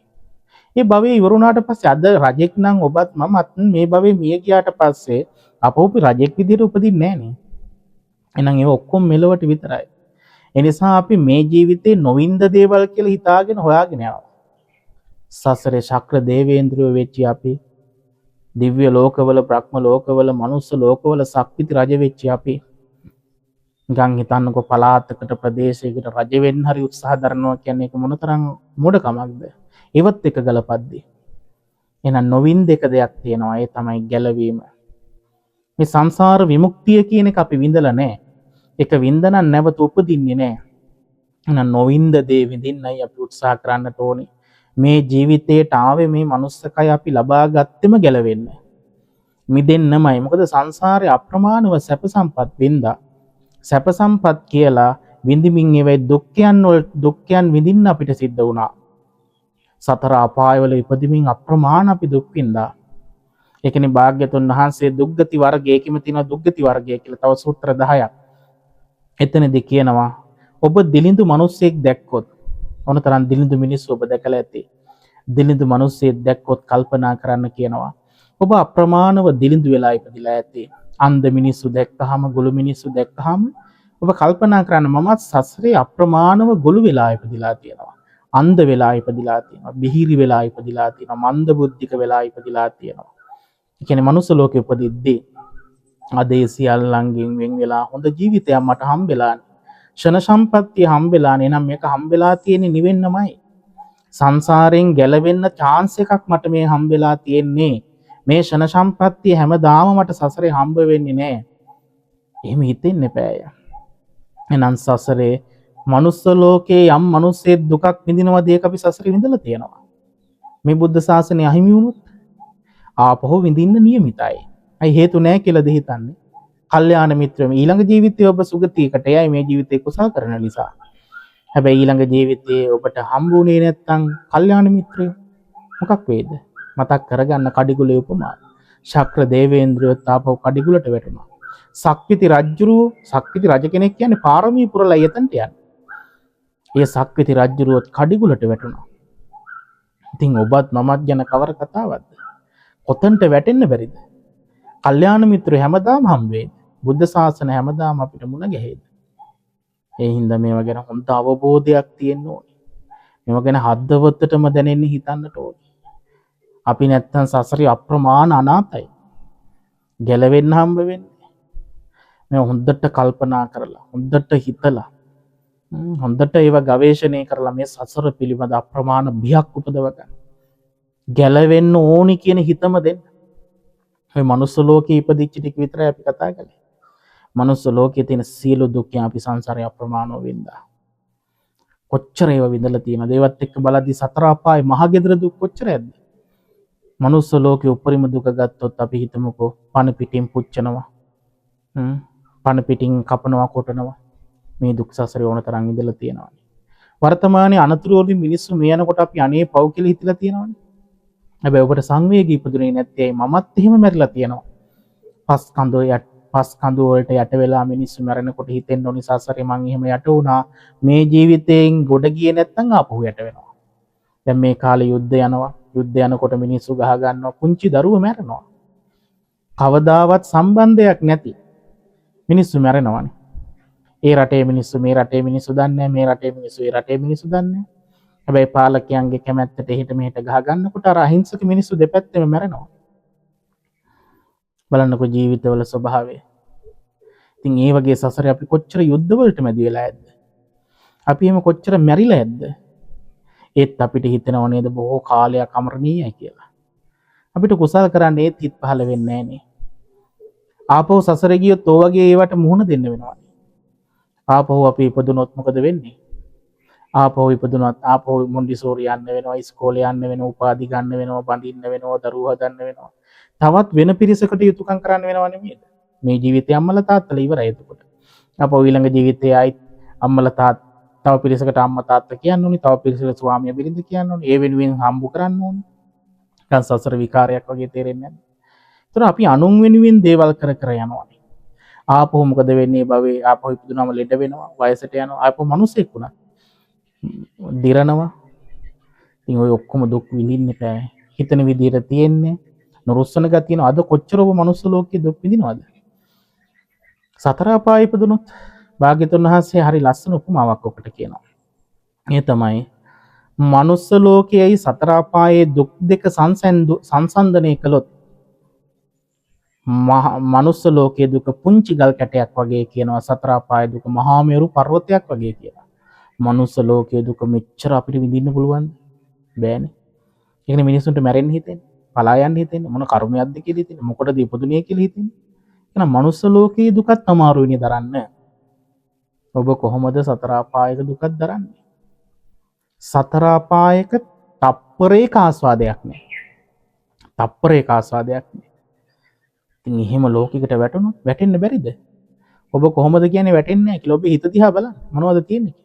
මේ භවයේ ඉවරුණාට පස්සේ අද රජෙක් නම් ඔබත් මමත් මේ භවයේ මිය ගියාට පස්සේ අපෝපි රජෙක් විදිහට උපදින්නේ නැහනේ. එහෙනම් ඒව ඔක්කොම මෙලොවට විතරයි. ඒ නිසා අපි මේ ජීවිතේ නොවින්ද දේවල් කියලා හිතාගෙන හොයාගෙන යනවා. සසරේ ශක්‍ර දේවේන්ද්‍රයෝ වෙච්ච අපි දිව්‍ය ලෝකවල බ්‍රහ්ම ලෝකවල මනුස්ස ලෝකවල සක්විති රජ වෙච්ච අපි ගන් හිතන්නකො පලාතකට ප්‍රදේශයකට රජ වෙන්න හරි උත්සාහ දරනවා කියන්නේ ඒක මොනතරම් මොඩකමක්ද? ඒවත් එක ගලපද්දී එහෙනම් නොවින්ද එක දෙයක් තියෙනවා. ඒ තමයි ගැලවීම. මේ සංසාර විමුක්තිය කියන එක අපි විඳලා නැහැ. ඒක විඳනන් නැවත උපදින්නේ නැහැ. එහෙනම් නොවින්ද දේ විඳින්නයි අපි උත්සාහ කරන්නට ඕනේ. මේ ජීවිතේට ආවේ මේ මනුස්සකය අපි ලබා ගත්තෙම ගැලවෙන්න. මිදෙන්නමයි. මොකද සංසාරේ අප්‍රමාණව සැප සම්පත් වින්දා. සැප සම්පත් කියලා විඳිමින් ඒවයි දුක්ඛයන් විඳින්න අපිට සිද්ධ වුණා. සතර අපායවල ඉපදිමින් අප්‍රමාණ අපි දුක් විඳා. ඒකනේ භාග්‍යතුන් වහන්සේ දුක්ගති වර්ගයේකම තියෙන දුක්ගති වර්ගය කියලා තව සූත්‍ර 10ක්. එතනදී කියනවා ඔබ දිලිඳු මිනිස්සෙක් දැක්කොත් මොනතරම් දිලිඳු මිනිස්සු ඔබ දැකලා ඇති. දිලිඳු මිනිස්සෙක් දැක්කොත් කල්පනා කරන්න කියනවා. ඔබ අප්‍රමාණව දිලිඳු වෙලා ඉපදිලා ඇති. අන්ධ මිනිස්සු දැක්කහම ගොළු මිනිස්සු දැක්කහම ඔබ කල්පනා කරන්න මමත් සසරේ අප්‍රමාණව ගොළු වෙලා ඉපදිලා තියෙනවා. අන්ධ වෙලා ඉපදිලා තියෙනවා. බිහිරි වෙලා ඉපදිලා තියෙනවා. මන්ද බුද්ධික වෙලා ඉපදිලා තියෙනවා. ඒ කියන්නේ මනුස්ස ලෝකෙ උපදිද්දී අදේ සියල්ලංගෙන් වෙන් වෙලා හොඳ ජීවිතයක් මට හම්බෙලානේ. ෂණ සම්පත්තිය හම්බෙලානේ. එහෙනම් මේක හම්බෙලා තියෙන්නේ නිවෙන්නමයි. සංසාරයෙන් ගැලවෙන්න chance එකක් මට මේ හම්බෙලා තියෙන්නේ. මේ ෂණ සම්පත්තිය හැමදාම මට සසරේ හම්බ වෙන්නේ නැහැ. එහෙම හිතෙන්න එපාය. එහෙනම් සසරේ මනුස්ස ලෝකේ යම් මිනිස්සෙක් දුකක් විඳිනවද ඒක අපි සසරේ විඳලා තියෙනවා. මේ බුද්ධ ශාසනය අහිමි වුණොත් ආපහු විඳින්න නියමිතයි. අයි හේතු නැහැ කියලාද හිතන්නේ? කල්යාණ මිත්‍රම ඊළඟ ජීවිතේ ඔබ සුගතියකට යයි මේ ජීවිතේ කුසල් කරන නිසා. හැබැයි ඊළඟ ජීවිතේ ඔබට හම්බුනේ නැත්තම් කල්යාණ මිත්‍රය මොකක් වේද? මතක් කරගන්න කඩිගුලේ උපමාව. ශක්‍ර දේවේන්ද්‍රයෝ තාපව කඩිගුලට වැටුණා. සක්විති රජුරෝ සක්විති රජ කෙනෙක් කියන්නේ පාරමී පුරලා යතන්ට යන්නේ. ඒ සක්විති රජුරුවත් කඩිගුලට වැටුණා. ඉතින් ඔබත් මමත් ගැන කවර කතාවක්ද? කොතන්ට වැටෙන්න බැරිද? කල්යාණ මිත්‍රයෝ හැමදාම හම් වෙයි. බුද්ධ ශාසන හැමදාම අපිට මුණ ගැහෙයි. ඒ හින්දා මේවා ගැන හොඳ අවබෝධයක් තියෙන්න ඕනේ. මේවා ගැන හදවතටම දැනෙන්න හිතන්නට ඕනේ. අපි නැත්තම් සසරේ අප්‍රමාණ අනාතයි. ගැලවෙන්න හම්බ වෙන්නේ. මේ හොඳට කල්පනා කරලා, හොඳට හිතලා, හොඳට ඒවා ගවේෂණය කරලා මේ සසර පිළිබඳ අප්‍රමාණ බියක් උපදව ගන්න. ගැලවෙන්න ඕනි කියන හිතම දෙන්න. මේ මනුස්ස ලෝකේ ඉපදිච්ච ටික විතරයි අපි කතා කළේ. මනුස්ස ලෝකයේ තියෙන සියලු දුක් අපි සංසාරේ අප්‍රමාණව වින්දා. කොච්චර ඒවා විඳලා තියෙනවද? ඒවත් එක්ක බලද්දි සතර අපායේ මහගෙදර දුක් කොච්චරද? මනුස්ස ලෝකේ උපරිම දුක ගත්තොත් අපි හිතමුකෝ පණ පිටින් පුච්චනවා. පණ පිටින් කපනවා කොටනවා. මේ දුක් සසරේ ඕන තරම් ඉඳලා තියෙනවා. වර්තමානයේ අනතුරු වලින් මිනිස්සු මේ යනකොට අපි අනේ පව් කියලා හිතලා තියෙනවානේ. හැබැයි ඔබට සංවේගී ඉපදුනේ නැත්තේ මමත් එහෙම මැරිලා තියෙනවා. පස් කඳු වලට යට වෙලා මිනිස්සු මැරෙනකොට හිතෙන්න ඕනි සසරේ මං එහෙම යට වුණා. මේ ජීවිතයෙන් ගොඩ ගියේ නැත්නම් ආපහු යට වෙනවා. දැන් මේ කාලේ යුද්ධ යනවා. යුද්ධ යනකොට මිනිස්සු ගහ ගන්නවා. පුංචි දරුවෝ මැරෙනවා. කවදාවත් සම්බන්ධයක් නැති මිනිස්සු මැරෙනවානේ. ඒ රටේ මිනිස්සු මේ රටේ මිනිස්සු දන්නේ මේ රටේ මිනිස්සු ඒ රටේ මිනිස්සු දන්නේ. හැබැයි පාලකයන්ගේ කැමැත්තට එහෙට මෙහෙට ගහ ගන්නකොට අර අහිංසක මිනිස්සු දෙපැත්තෙම මැරෙනවා. බලන්නකො ජීවිතවල ස්වභාවය. ඉතින් ඒ වගේ සසරේ අපි කොච්චර යුද්ධවලට මැදි වෙලා ඇද්ද? අපි එහෙම කොච්චර මැරිලා ඇද්ද? ඒත් අපිට හිතෙනව නේද බොහෝ කාලයක් අමරණීයයි කියලා. අපිට කුසල් කරන්න ඒත් හිත පහළ වෙන්නේ නැහනේ. ආපහු සසරේ ගියොත් ඔය වගේ ඒවට මුහුණ දෙන්න වෙනවා. ආපහු අපි ඉපදුනොත් මොකද වෙන්නේ? ආපහු ඉපදුනොත් ආපහු මොන්ඩිසෝරි යන්න වෙනවා, ඉස්කෝලේ යන්න වෙනවා, උපාධි ගන්න වෙනවා, බඳින්න වෙනවා, දරුවෝ හදන්න වෙනවා. තවත් වෙන පිරිසකට යුතුයකම් කරන්න වෙනව නෙමෙයිද? මේ ජීවිතේ අම්මලා තාත්තලා ඉවරයි එතකොට. ආපහු ඊළඟ ජීවිතේ ආයි අම්මලා තාත්තා තව පිරිසකට අම්මා තාත්තා කියන්න ඕනි, තව පිරිසකට ස්වාමියා බිරිඳ කියන්න ඕනි. ඒ වෙනුවෙන් හම්බු කරන්න ඕනි. නිකන් සසර විකාරයක් වගේ තේරෙන්නේ නැහැ. ඒතර අපි අනුන් වෙනුවෙන් දේවල් කර කර යනවා. ආපහු මොකද වෙන්නේ? භවයේ ආපහු ඉපදුනම ලෙඩ වෙනවා, වයසට යනවා, ආපහු මිනිසෙක් වුණා. දිරනවා. ඉතින් ඔය ඔක්කොම දුක් විඳින්න බෑ. හිතන විදියට තියෙන්නේ නුරුස්සන ගතියන අද කොච්චර ඔබ මනුස්ස ලෝකයේ දුක් විඳිනවද? සතර අපායේ ඉපදුනොත් භාග්‍යතුන් වහන්සේ හරි ලස්සන උපමාවක් ඔකට කියනවා. ඒ තමයි මනුස්ස ලෝකයේයි සතර අපායේ දුක් දෙක සංසන්දනය කළොත් මනුස්ස ලෝකයේ දුක පුංචි ගල් කැටයක් වගේ කියනවා. සතර අපායේ දුක මහා මේරු පර්වතයක් වගේ කියලා. මනුස්ස ලෝකයේ දුක මෙච්චර අපිට විඳින්න පුළුවන්ද? බෑනේ. ඒකනේ මිනිස්සුන්ට මැරෙන්න හිතෙන්නේ. පලා යන්න හිතෙන්නේ. මොන කර්මයක්ද කියලා හිතෙන්නේ. මොකටද ඉපදුනේ කියලා හිතෙන්නේ. එහෙනම් මනුස්ස ලෝකයේ දුකත් අමාරුයිනේ දරන්න. ඔබ කොහොමද සතර අපායක දුකක් දරන්නේ? සතර අපායක තප්පරයක ආස්වාදයක් නෑ. තප්පරයක ආස්වාදයක් නෑ. ඉතින් එහෙම ලෝකයකට වැටුණොත් වැටෙන්න බැරිද? ඔබ කොහොමද කියන්නේ වැටෙන්නේ නැහැ කියලා? ඔබ හිත දිහා බලන්න. මොනවද තියෙන්නේ?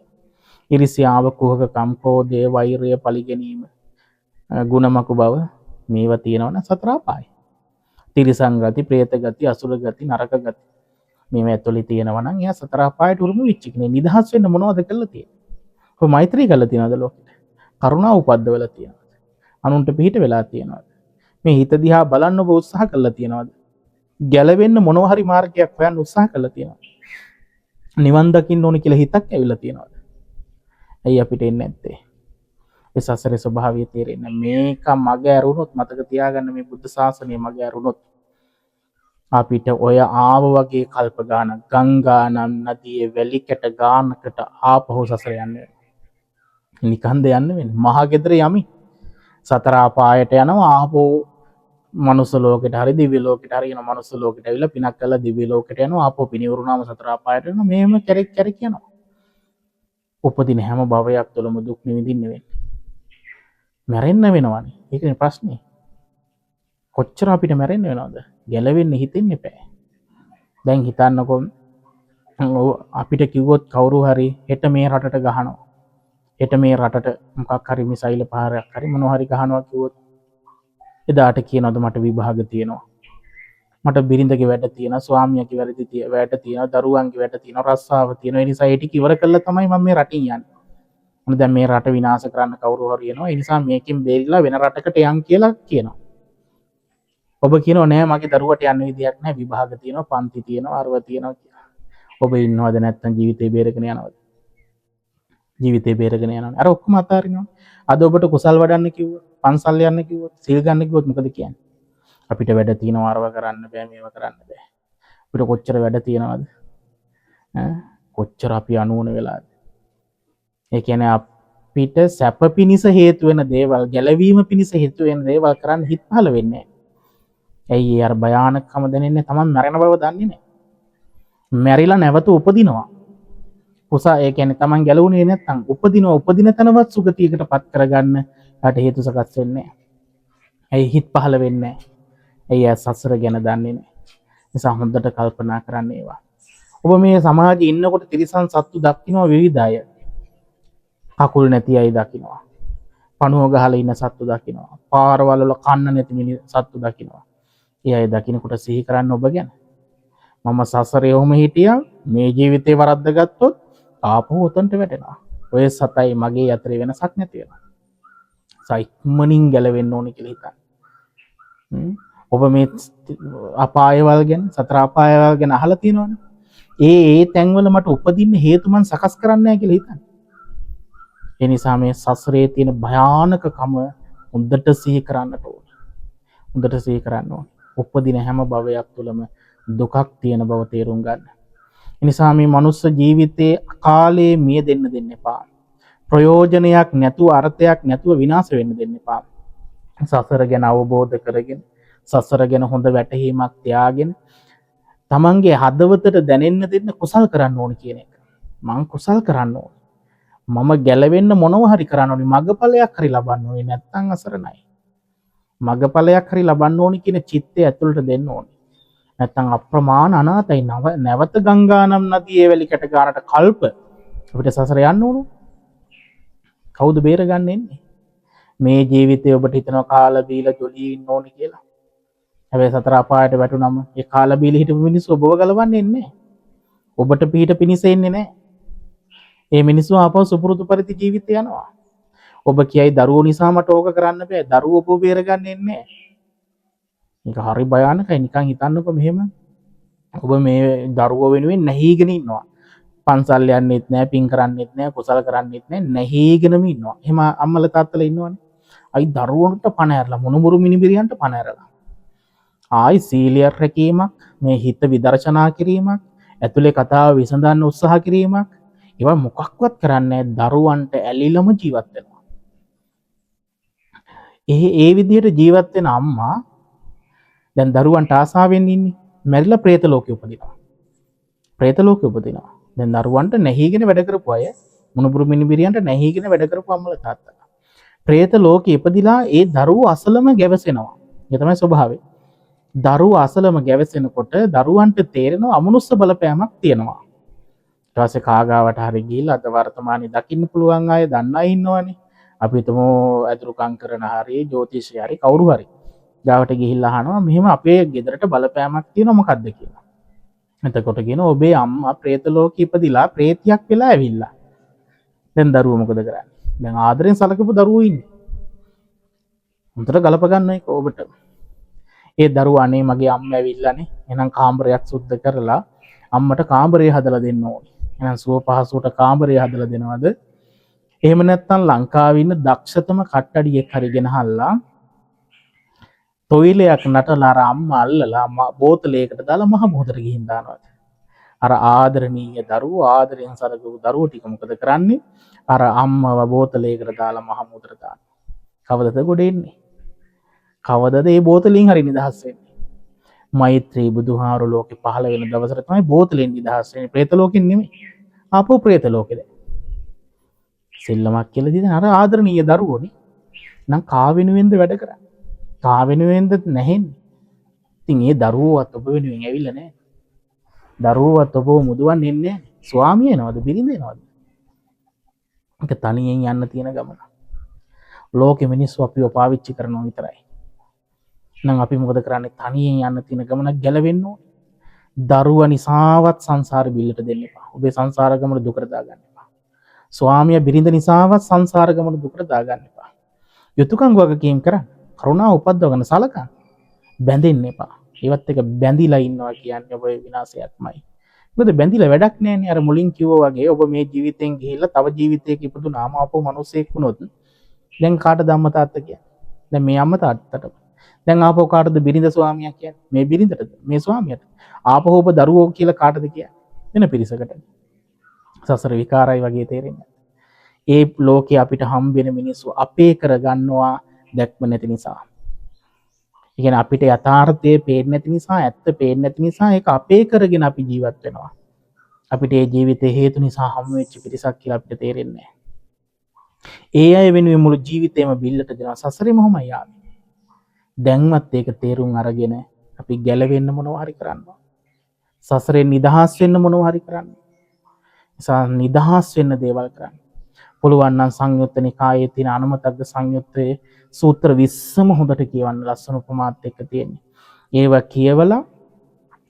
ඉරිසියාව, කුහකකම්, ක්‍රෝධය, වෛරය, පරිගැනීම, ගුණමක බව මේවා තියෙනවනේ සතර අපායේ. තිරිසන් ගති, പ്രേත ගති, අසුර ගති, නරක ගති මේවා ඇතුලේ තියෙනවා නම් එයා සතර අපායට උරුම වෙච්ච කෙනෙක්. නිදහස් වෙන්න මොනවද කරලා තියෙන්නේ? ඔබ මෛත්‍රී කරලා තියනවද ලෝකෙට? කරුණාව උපද්දවලා තියනවද? අනුන්ට පිහිට වෙලා තියනවද? මේ හිත දිහා බලන්න ඔබ උත්සාහ කරලා තියනවද? ගැලවෙන්න මොනවා හරි මාර්ගයක් හොයන්න උත්සාහ කරලා තියනවද? නිවන් දකින්න ඕනේ කියලා හිතක් ඇවිල්ලා තියෙනවද? ඇයි අපිට එන්නේ නැත්තේ? ඒ සසරේ ස්වභාවය තේරෙන්නේ මේක මග ඇරුණොත් මතක තියාගන්න මේ බුද්ධ ශාසනය මග ඇරුණොත් අපිට ඔය ආව වගේ කල්ප ගාන ගංගානම් නදියේ වැලි කැට ගානකට ආපහු සසර යන්න වෙනවා. නිකන්ද යන්න වෙන්නේ. මහා ගෙදර යමි. සතර අපායට යනවා ආපහු මනුස්ස ලෝකෙට හරි දිව්‍ය ලෝකෙට හරි යන මනුස්ස ලෝකෙට ඇවිල්ලා පිනක් කරලා දිව්‍ය ලෝකෙට යනවා ආපහු පිනිවරුනාම සතර අපායට යනවා. මේම කැරක් කැරක් යනවා. උපදින හැම භවයක් තුළම දුක් නිවිඳින්න වෙන්නේ. මැරෙන්න වෙනවනේ. ඒකනේ ප්‍රශ්නේ. කොච්චර අපිට මැරෙන්න වෙනවද? ගැලවෙන්න හිතෙන්න එපා. දැන් හිතන්නකො අපිට කිව්වොත් කවුරු හරි හෙට මේ රටට ගහනවා. හෙට මේ රටට මොකක් හරි මිසයිල් පාරයක් හරි මොනවා හරි ගහනවා කිව්වොත් එදාට කියනවද මට විභාග තියෙනවා. මට බිරිඳගේ වැඩ තියෙනවා, ස්වාමියාගේ වැඩ තියෙනවා, දරුවන්ගේ වැඩ තියෙනවා, රස්සාව තියෙනවා. ඒ නිසා ඒ ටික ඉවර කළා තමයි මම මේ රටින් යන්නේ. මොකද දැන් මේ රට විනාශ කරන්න කවුරු හරි එනවා. ඒ නිසා මේකෙන් බේරිලා වෙන රටකට යන් කියලා කියනවා. ඔබ කියනවා නෑ මගේ දරුවට යන්න විදියක් නෑ, විභාග තියෙනවා, පන්ති තියෙනවා, අරව තියෙනවා කියලා. ඔබ ඉන්නවද නැත්නම් ජීවිතේ බේරගෙන යනවද? ජීවිතේ බේරගෙන යනවනේ. අර ඔක්කොම අතාරිනවා. අද ඔබට කුසල් වඩන්න කිව්වොත්, පන්සල් යන්න කිව්වොත්, සීල් ගන්න කිව්වොත් මොකද කියන්නේ? අපිට වැඩ තියෙනවා, අරව කරන්න බෑ, මේව කරන්න බෑ. අපිට කොච්චර වැඩ තියෙනවද? කොච්චර අපි අනුවන වෙලාද? ඒ කියන්නේ අපිට සැප පිනිස හේතු වෙන දේවල්, ගැලවීම පිනිස හේතු වෙන දේවල් කරන්න හිත පහළ වෙන්නේ නැහැ. ඇයි අර භයානකම දැනෙන්නේ? Taman මැරෙන බව දන්නේ නැහැ. මැරිලා නැවත උපදිනවා. ඒ කියන්නේ Taman ගැලවුණේ නැත්නම් උපදිනවා. උපදින තැනවත් සුගතියකටපත් කරගන්න යට හේතු සකස් වෙන්නේ නැහැ. ඇයි හිත පහළ වෙන්නේ නැහැ? ඇයි සසර ගැන දන්නේ නැහැ? නිසා හොඳට කල්පනා කරන්න ඒවා. ඔබ මේ සමාජයේ ඉන්නකොට තිරිසන් සත්තු දකින්නවා විවිධ අය. කකුල් නැති අය දකින්නවා. පණුව ගහලා ඉන්න සත්තු දකින්නවා. පාරවල වල කන්න නැති සත්තු දකින්නවා. ඒ අය දකින්නකොට සිහි කරන්න ඔබ ගැන. මම සසරේ ඔහොම හිටියා, මේ ජීවිතේ වරද්ද ගත්තොත් ආපහු උතන්ට වැටෙනවා. ඔය සතයි මගේ අතරේ වෙනසක් නැති වෙනවා. සයික්මනින් ගැලවෙන්න ඕනේ කියලා හිතන්න. ඔබ මේ අපායවල් ගැන, සතර අපායවල් ගැන අහලා තියෙනවනේ. ඒ තැන්වල මට උපදින්න හේතු මං සකස් කරන්නේ නැහැ කියලා හිතන්න. ඒ නිසා මේ සසරේ තියෙන භයානකකම හොඳට සිහි කරන්නට ඕනේ. හොඳට සිහි කරන්න ඕනේ. උපදින හැම භවයක් තුළම දුකක් තියෙන බව තේරුම් ගන්න. ඒ නිසා මේ මනුස්ස ජීවිතේ අකාලේ මිය දෙන්න එපා. ප්‍රයෝජනයක් නැතුව, අර්ථයක් නැතුව විනාශ වෙන්න දෙන්න එපා. සසර ගැන අවබෝධ කරගෙන, සසර ගැන හොඳ වැටහීමක් තියාගෙන, තමන්ගේ හදවතට දැනෙන්න දෙන්න කුසල් කරන්න ඕනේ කියන එක. මං කුසල් කරන්න ඕනේ. මම ගැලවෙන්න මොනවා හරි කරන්න ඕනේ. මගපලයක් හරි ලබන්න ඕනේ. නැත්තම් අසරණයි. මගපලයක් හරි ලබන්න ඕනේ කියන චිත්තය ඇතුළට දෙන්න ඕනේ. නැත්තම් අප්‍රමාණ අනාතයි. නැවත ගංගානම් නදියේ වැලි කැට ගානට කල්ප අපිට සසර යන්න ඕන. කවුද බේරගන්න එන්නේ? මේ ජීවිතේ ඔබට හිතනවා කාලා බීලා ජොලී ඉන්න ඕනේ කියලා. හැබැයි සතර අපායට වැටුනම ඒ කාලා බීලා හිටපු මිනිස්සු ඔබව ගලවන්නේ නැහැ. ඔබට පිට පිනිස එන්නේ නැහැ. ඒ මිනිස්සු ආපහු සුපුරුදු පරිදි ජීවිතය යනවා. ඔබ කියයි දරුවෝ නිසා මට ඕක කරන්න බෑ. දරුවෝ ඔබ බේරගන්නේ නැහැ. මේක හරි භයානකයි. නිකන් හිතන්නකෝ මෙහෙම. ඔබ මේ දරුවෝ වෙනුවෙන් නැහිගෙන ඉන්නවා. පන්සල් යන්නෙත් නැහැ, පින් කරන්නෙත් නැහැ, කුසල කරන්නෙත් නැහැ, නැහිගෙනම ඉන්නවා. එහෙම අම්මලා තාත්තලා ඉන්නවනේ. අයි දරුවන්ට පණ ඇරලා, මොනුමුරු මිනිබිරියන්ට පණ ඇරලා. ආයි සීලිය රැකීමක්, මේ හිත විදර්ශනා කිරීමක්, ඇතුලේ කතාව විසඳන්න උත්සාහ කිරීමක්, ඒවා මොකක්වත් කරන්නේ නැහැ. දරුවන්ට ඇලිලම ජීවත් වෙනවා. ඒ විදිහට ජීවත් වෙන අම්මා දැන් දරුවන්ට ආසාවෙන් ඉන්නේ. මැරිලා പ്രേත ලෝකෙ උපදිනවා. പ്രേත ලෝකෙ උපදිනවා. දැන් දරුවන්ට නැහිගෙන වැඩ කරපු අය, මොනුබුරු මිනිබිරියන්ට නැහිගෙන වැඩ කරපු අම්මලා තාත්තලා. പ്രേත ලෝකෙ ඉපදිලා ඒ දරුවෝ අසලම ගැවසෙනවා. ඒ තමයි ස්වභාවය. දරුවෝ අසලම ගැවසෙනකොට දරුවන්ට තේරෙනවා අමනුස්ස බලපෑමක් තියෙනවා. ඊට පස්සේ කාගාවට හරි ගිහිල්ලා අද වර්තමානයේ දකින්න පුළුවන් අය දන්න අය ඉන්නවනේ. අපි හිතමු අතුරුකම් කරන හරි, ජ්‍යොතිෂය හරි, කවුරු හරි ගාවට ගිහිල්ලා අහනවා මෙහෙම අපේ ගෙදරට බලපෑමක් තියෙනවා මොකද්ද කියලා. එතකොට කියනවා ඔබේ අම්මා പ്രേත ලෝකෙ ඉපදිලා പ്രേතියක් වෙලා ඇවිල්ලා. දැන් දරුවෝ මොකද කරන්නේ? දැන් ආදරෙන් සලකපු දරුවෝ ඉන්නේ. උන්ට ගලප ගන්න එක ඔබට. ඒ දරුවා අනේ මගේ අම්මා ඇවිල්ලානේ. එහෙනම් කාමරයක් සුද්ධ කරලා අම්මට කාමරය හදලා දෙන්න ඕනේ. එහෙනම් සුව පහසුවට කාමරය හදලා දෙනවද? එහෙම නැත්නම් ලංකාවේ ඉන්න දක්ෂතම කට්ටඩියෙක් හරි ගෙනහල්ලා තොইলයක් නටලා අර අම්මා අල්ලලා බෝතලයකට දාලා මහ මොහොතට ගිහින් දානවා. අර ආදරණීය දරුවෝ ආදරෙන් සලකපු දරුවෝ ටික මොකද කරන්නේ? අර අම්මව බෝතලයකට දාලා මහ මුද්‍ර දානවා. කවදද ගොඩ එන්නේ? කවදද මේ බෝතලෙන් හරි නිදහස් වෙන්නේ? මෛත්‍රී බුදුහාරු ලෝකෙ පහළ වෙන දවසට තමයි බෝතලෙන් නිදහස් වෙන්නේ. പ്രേත ලෝකෙන් නෙමෙයි. ආපහු പ്രേත ලෝකෙද. සෙල්ලමක් කියලා දින අර ආදරණීය දරුවෝනේ. නම් කා වෙනුවෙන්ද වැඩ කරන්නේ? කා වෙනුවෙන්ද නැහෙන්නේ? ඉතින් ඒ දරුවෝවත් ඔබ වෙනුවෙන් ඇවිල්ලා නැහැ. දරුවෝවත් ඔබව මුදවන්න එන්නේ නැහැ. ස්වාමිය එනවද? බිරිඳ එනවද? ඒක තනියෙන් යන්න තියෙන ගමන. ලෝකෙ මිනිස්සු අපිව පාවිච්චි කරනවා විතරයි. නම් අපි මොකද කරන්නේ? තනියෙන් යන්න තියෙන ගමන ගැලවෙන්න ඕනේ. දරුවා නිසාවත් සංසාර බිල්ලට දෙන්න එපා. ඔබේ සංසාර ගමන දුකට දාගන්න එපා. ස්වාමියා බිරිඳ නිසාවත් සංසාර ගමන දුකට දාගන්න එපා. යුතුයකම් වගකීම් කරන්න. කරුණාව උපද්දවගෙන සලකන්න. බැඳෙන්න එපා. ඒවත් එක බැඳිලා ඉන්නවා කියන්නේ ඔබේ විනාශයක්මයි. මොකද බැඳිලා වැඩක් නැහැනේ. අර මුලින් කිව්වා වගේ ඔබ මේ ජීවිතෙන් ගිහිල්ලා තව ජීවිතයක ඉපදුනාම ආපහු මිනිසෙක් වුණොත් දැන් කාටද අම්මා තාත්තා කියන්නේ? දැන් මේ අම්මා තාත්තට. දැන් ආපහු කාටද බිරිඳ ස්වාමියා කියන්නේ? මේ බිරිඳටද? මේ ස්වාමියාට. ආපහු ඔබ දරුවෝ කියලා කාටද කියන්නේ? වෙන පිරිසකට. සසර විකාරයි වගේ තේරෙන්නේ. ඒ ලෝකේ අපිට හම්බෙන මිනිස්සු අපේ කරගන්නවා දැක්ම නැති නිසා. ඒ කියන්නේ අපිට යථාර්ථය පේන්නේ නැති නිසා, ඇත්ත පේන්නේ නැති නිසා ඒක අපේ කරගෙන අපි ජීවත් වෙනවා. අපිට ඒ ජීවිතේ හේතු නිසා හම් වෙච්ච පිරිසක් කියලා අපිට තේරෙන්නේ නැහැ. ඒ අය වෙනුවෙන් මුළු ජීවිතේම බිල්ලට දෙනවා. සසරේම මොහොමයි ආවේ. දැන්වත් ඒක තේරුම් අරගෙන අපි ගැලවෙන්න මොනවා හරි කරනවා. සසරෙන් නිදහස් වෙන්න මොනවා හරි කරන්න. නිසා නිදහස් වෙන්න දේවල් කරන්න. පුළුවන් නම් සංයුත්ත නිකායේ තියෙන අනුමතග්ග සංයුත්තේ සූත්‍ර 20ම හොඳට කියවන්න ලස්සන උපමාත් එක්ක තියෙන්නේ. ඒවා කියවලා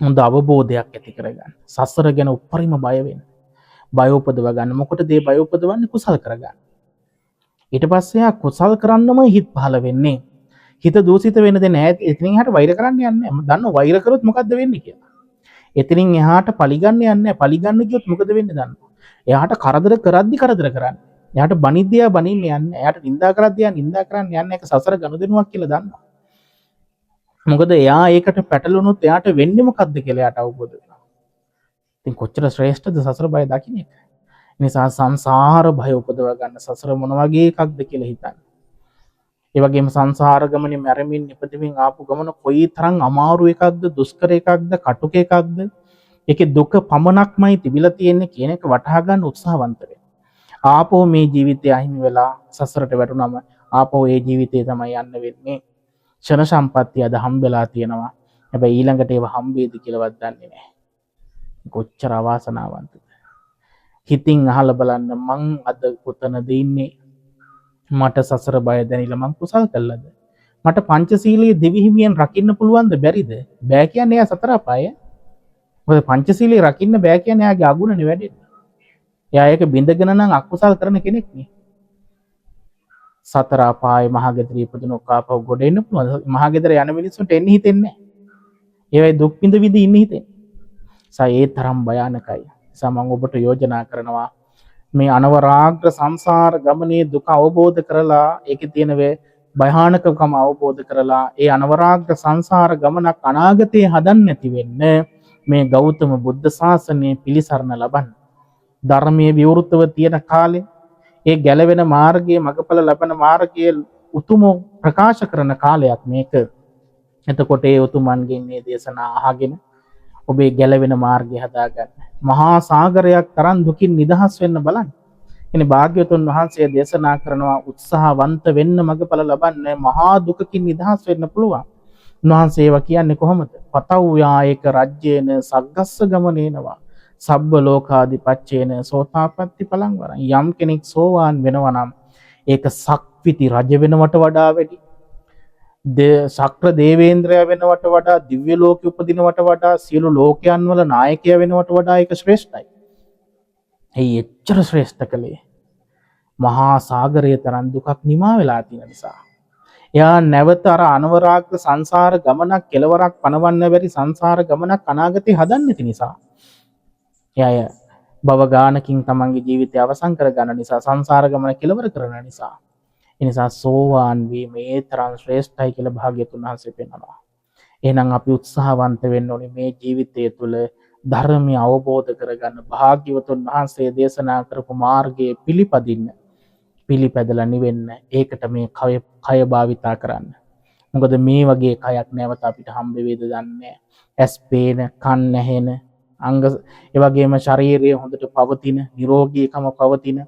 හොඳ අවබෝධයක් ඇති කරගන්න. සසර ගැන උපරිම බය වෙන්න. බය උපදව ගන්න. මොකටද මේ බය උපදවන්නේ? කුසල් කරගන්න. ඊට පස්සේ ආ කුසල් කරන්නම හිත පහළ වෙන්නේ. හිත දූෂිත වෙන දේ නෑ. එතනින් එහාට වෛර කරන්න යන්නේ නෑ. මම දන්නවා වෛර කරොත් මොකද්ද වෙන්නේ කියලා. එතනින් එහාට පලිගන්න යන්නේ නෑ. පලිගන්න ගියොත් මොකද වෙන්නේ දන්නවා. එයාට කරදර කරද්දි කරදර කරන්නේ. එයාට බනිද්දියා බනින්න යන්නේ. එයාට නිඳා කරද්දියා නිඳා කරන්න යන්නේ. ඒක සසර ගනුදෙනුවක් කියලා දන්නවා. මොකද එයා ඒකට පැටලුණොත් එයාට වෙන්නේ මොකද්ද කියලා එයාට අවබෝධ වෙනවා. ඉතින් කොච්චර ශ්‍රේෂ්ඨද සසර බය දකින්න එක. නිසා සංසාර භය උපදව ගන්න. සසර මොන වගේ එකක්ද කියලා හිතන්න. ඒ වගේම සංසාර ගමනේ මැරෙමින් ඉපදෙමින් ආපු ගමන කොයි තරම් අමාරු එකක්ද, දුෂ්කර එකක්ද, කටුක එකක්ද. ඒකේ දුක පමණක්මයි තිබිලා තියෙන්නේ කියන එක වටහා ගන්න උත්සාහවන්ත වෙන්න. ආපහු මේ ජීවිතය අහිමි වෙලා සසරට වැටුනම ආපහු ඒ ජීවිතේ තමයි යන්න වෙන්නේ. ක්ෂණ සම්පත්තිය අද හම්බෙලා තියෙනවා. හැබැයි ඊළඟට ඒව හම්බෙයිද කියලාවත් දන්නේ නැහැ. කොච්චර අවාසනාවන්තද. හිතින් අහලා බලන්න මං අද කොතනද ඉන්නේ? මට සසර බය දැනිලා මං කුසල් කළාද? මට පංචශීලයේ දෙවිහිමියෙන් රකින්න පුළුවන්ද බැරිද? බෑ කියන්නේ එයා සතර අපායේ. මොකද පංචශීලයේ රකින්න බෑ කියන්නේ එයාගේ අගුණනේ වැඩෙන්නේ. එයා ඒක බින්දගෙන නම් අකුසල් කරන කෙනෙක් නේ. සතර අපායේ මහගෙදර ඉපදුන ඔක්කාපව ගොඩ එන්න පුළුවන්. මහගෙදර යන මිනිස්සුන්ට එන්න හිතෙන්නේ නැහැ. ඒවයි දුක් විඳ විඳ ඉන්න හිතෙන්නේ. ඒ තරම් භයානකයි. නිසා මම ඔබට යෝජනා කරනවා මේ අනවරාග්‍ර සංසාර ගමනේ දුක අවබෝධ කරලා ඒකේ තියෙන භයානකකම අවබෝධ කරලා ඒ අනවරාග්‍ර සංසාර ගමනක් අනාගතයේ හදන්න නැති වෙන්න මේ ගෞතම බුද්ධ ශාසනය පිළිසරණ ලබන්න. ධර්මයේ විවෘතව තියෙන කාලේ ඒ ගැලවෙන මාර්ගයේ මගඵල ලබන මාර්ගයේ උතුම ප්‍රකාශ කරන කාලයක් මේක. එතකොට ඒ උතුමන්ගෙන් මේ දේශනා අහගෙන ඔබේ ගැලවෙන මාර්ගය හදාගන්න. මහා සාගරයක් තරම් දුකින් නිදහස් වෙන්න බලන්න. එනේ භාග්‍යවතුන් වහන්සේ දේශනා කරනවා උත්සාහවන්ත වෙන්න මගඵල ලබන්න මහා දුකකින් නිදහස් වෙන්න පුළුවන්. උන්වහන්සේ ඒවා කියන්නේ කොහොමද? පතව්‍යායක රජ්‍යේන සග්ගස්ස ගමනේනවා. සබ්බ ලෝකාදිපච්චේන සෝතාපට්ටි පලං වරන්. යම් කෙනෙක් සෝවාන් වෙනවා නම් ඒක සක්විති රජ වෙනවට වඩා වැඩි. ශක්‍ර දේවේන්ද්‍රයා වෙනවට වඩා, දිව්‍ය ලෝකෙ උපදිනවට වඩා, සියලු ලෝකයන් වල නායකයා වෙනවට වඩා ඒක ශ්‍රේෂ්ඨයි. එයි එච්චර ශ්‍රේෂ්ඨ කලේ මහා සාගරයේ තරම් දුකක් නිමා වෙලා තියෙන නිසා. එයා නැවත අර අනවරාග්‍ර සංසාර ගමනක් කෙලවරක් පනවන්න බැරි සංසාර ගමනක් අනාගතේ හදන්න නැති නිසා. එයා භව ගානකින් තමන්ගේ ජීවිතය අවසන් කරගන්න නිසා, සංසාර ගමන කෙලවර කරන නිසා. ඒ නිසා සෝවාන් වීම ඒ තරම් ශ්‍රේෂ්ඨයි කියලා භාග්‍යතුන් වහන්සේ පෙන්වනවා. එහෙනම් අපි උත්සාහවන්ත වෙන්න ඕනේ මේ ජීවිතය තුළ ධර්මය අවබෝධ කරගන්න, භාග්‍යවතුන් වහන්සේ දේශනා කරපු මාර්ගයේ පිළිපැදලා නිවෙන්න. ඒකට මේ කය භාවිතා කරන්න. මොකද මේ වගේ කයක් නැවත අපිට හම්බ වෙයිද දන්නේ නැහැ. ඇස් පේන, කන් ඇහෙන, අංග ඒ වගේම ශරීරය හොඳට පවතින, නිරෝගීකම පවතින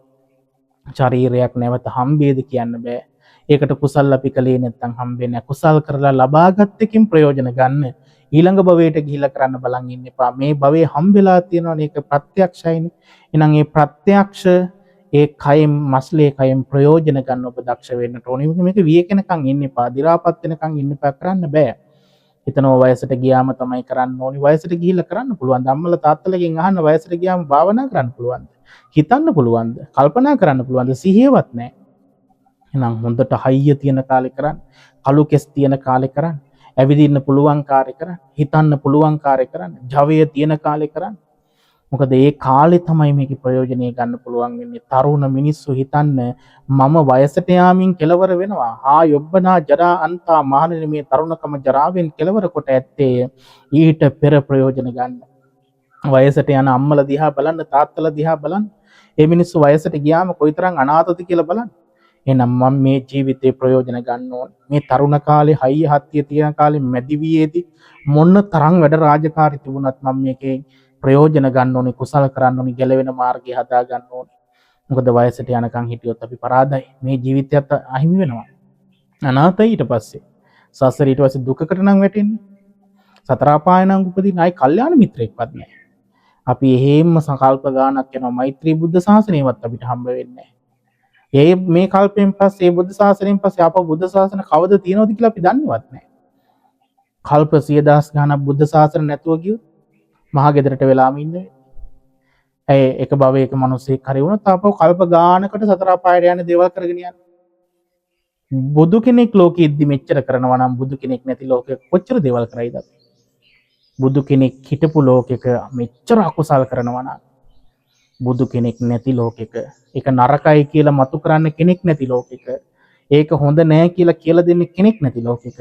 ශරීරයක් නැවත හම්බෙයිද කියන්න බෑ. ඒකට කුසල් අපි කලේ නැත්නම් හම්බෙන්නේ නැහැ. කුසල් කරලා ලබාගත් එකකින් ප්‍රයෝජන ගන්න. ඊළඟ භවයට ගිහිල්ලා කරන්න බලන් ඉන්න එපා. මේ භවයේ හම්බෙලා තියෙනවනේ, ඒක ප්‍රත්‍යක්ෂයිනේ. එහෙනම් ඒ ප්‍රත්‍යක්ෂ ඒ කයෙන්, මස්ලේ කයෙන් ප්‍රයෝජන ගන්න ඔබ දක්ෂ වෙන්න ඕනේ. මේක වියකෙනකන් ඉන්න එපා. දි รา පත් වෙනකන් ඉන්න එපා. කරන්න බෑ. හිතනවා වයසට ගියාම තමයි කරන්න ඕනේ. වයසට ගිහිල්ලා කරන්න පුළුවන්. අම්මලා තාත්තලාගෙන් අහන්න වයසට ගියාම භාවනා කරන්න පුළුවන්ද? හිතන්න පුළුවන්ද? කල්පනා කරන්න පුළුවන්ද? සිහියවත් නැහැ. එහෙනම් හොඳට හයිය තියෙන කාලේ කරන්න. කළු කෙස් තියෙන කාලේ කරන්න. ඇවිදින්න පුළුවන් කාර්ය කරන්න. හිතන්න පුළුවන් කාර්ය කරන්න. ජවය තියෙන කාලේ කරන්න. මොකද ඒ කාලේ තමයි මේකේ ප්‍රයෝජනය ගන්න පුළුවන් වෙන්නේ. තරුණ මිනිස්සු හිතන්න මම වයසට යාමින් කෙලවර වෙනවා. යොබ්බනා ජරා අන්තා, මහණෙනි මේ තරුණකම ජරාවෙන් කෙලවර කොට ඇත්තේ ඊට පෙර ප්‍රයෝජන ගන්න. වයසට යන අම්මලා දිහා බලන්න, තාත්තලා දිහා බලන්න. ඒ මිනිස්සු වයසට ගියාම කොයිතරම් අනාථද කියලා බලන්න. එහෙනම් මම මේ ජීවිතේ ප්‍රයෝජන ගන්න ඕනේ. මේ තරුණ කාලේ හයිය හත්තිය තියෙන කාලේ මැදිවියේදී මොන තරම් වැඩ රාජකාරී තිබුණත් මම මේකේ ප්‍රයෝජන ගන්න ඕනේ, කුසල කරන්න ඕනේ, ගැලවෙන මාර්ගය හදා ගන්න ඕනේ. මොකද වයසට යනකම් හිටියොත් අපි පරාදයි. මේ ජීවිතයත් අහිමි වෙනවා. අනාථයි ඊට පස්සේ. සසර ඊට පස්සේ දුකකට නම් වැටෙන්නේ. සතර අපාය නම් උපදින්න ආයි කල්යාණ මිත්‍රෙක්වත් නැහැ. අපි එහෙම්ම සංකල්ප ගානක් යනවා. මෛත්‍රී බුද්ධ ශාසනයවත් අපිට හම්බ වෙන්නේ නැහැ. මේ කල්පයෙන් පස්සේ, මේ බුද්ධ ශාසනයෙන් පස්සේ අප බුද්ධ ශාසන කවද තියෙනවද කියලා අපි දන්නේවත් නැහැ. කල්ප 10000 ගානක් බුද්ධ ශාසන නැතුව ගියොත් මහා ගෙදරට වෙලාම ඉන්නේ. එක භවයක මිනිස්සෙක් හරි වුණොත් තාපව කල්ප ගානකට සතර අපායට යන දේවල් කරගෙන යනවා. බුදු කෙනෙක් ලෝකෙ ඉද්දි මෙච්චර කරනවා නම් බුදු කෙනෙක් නැති ලෝකෙක කොච්චර දේවල් කරයිද? බුදු කෙනෙක් හිටපු ලෝකෙක මෙච්චර අකුසල් කරනවා නම්, බුදු කෙනෙක් නැති ලෝකෙක, ඒක නරකයි කියලා මතු කරන්න කෙනෙක් නැති ලෝකෙක, ඒක හොඳ නෑ කියලා දෙන්න කෙනෙක් නැති ලෝකෙක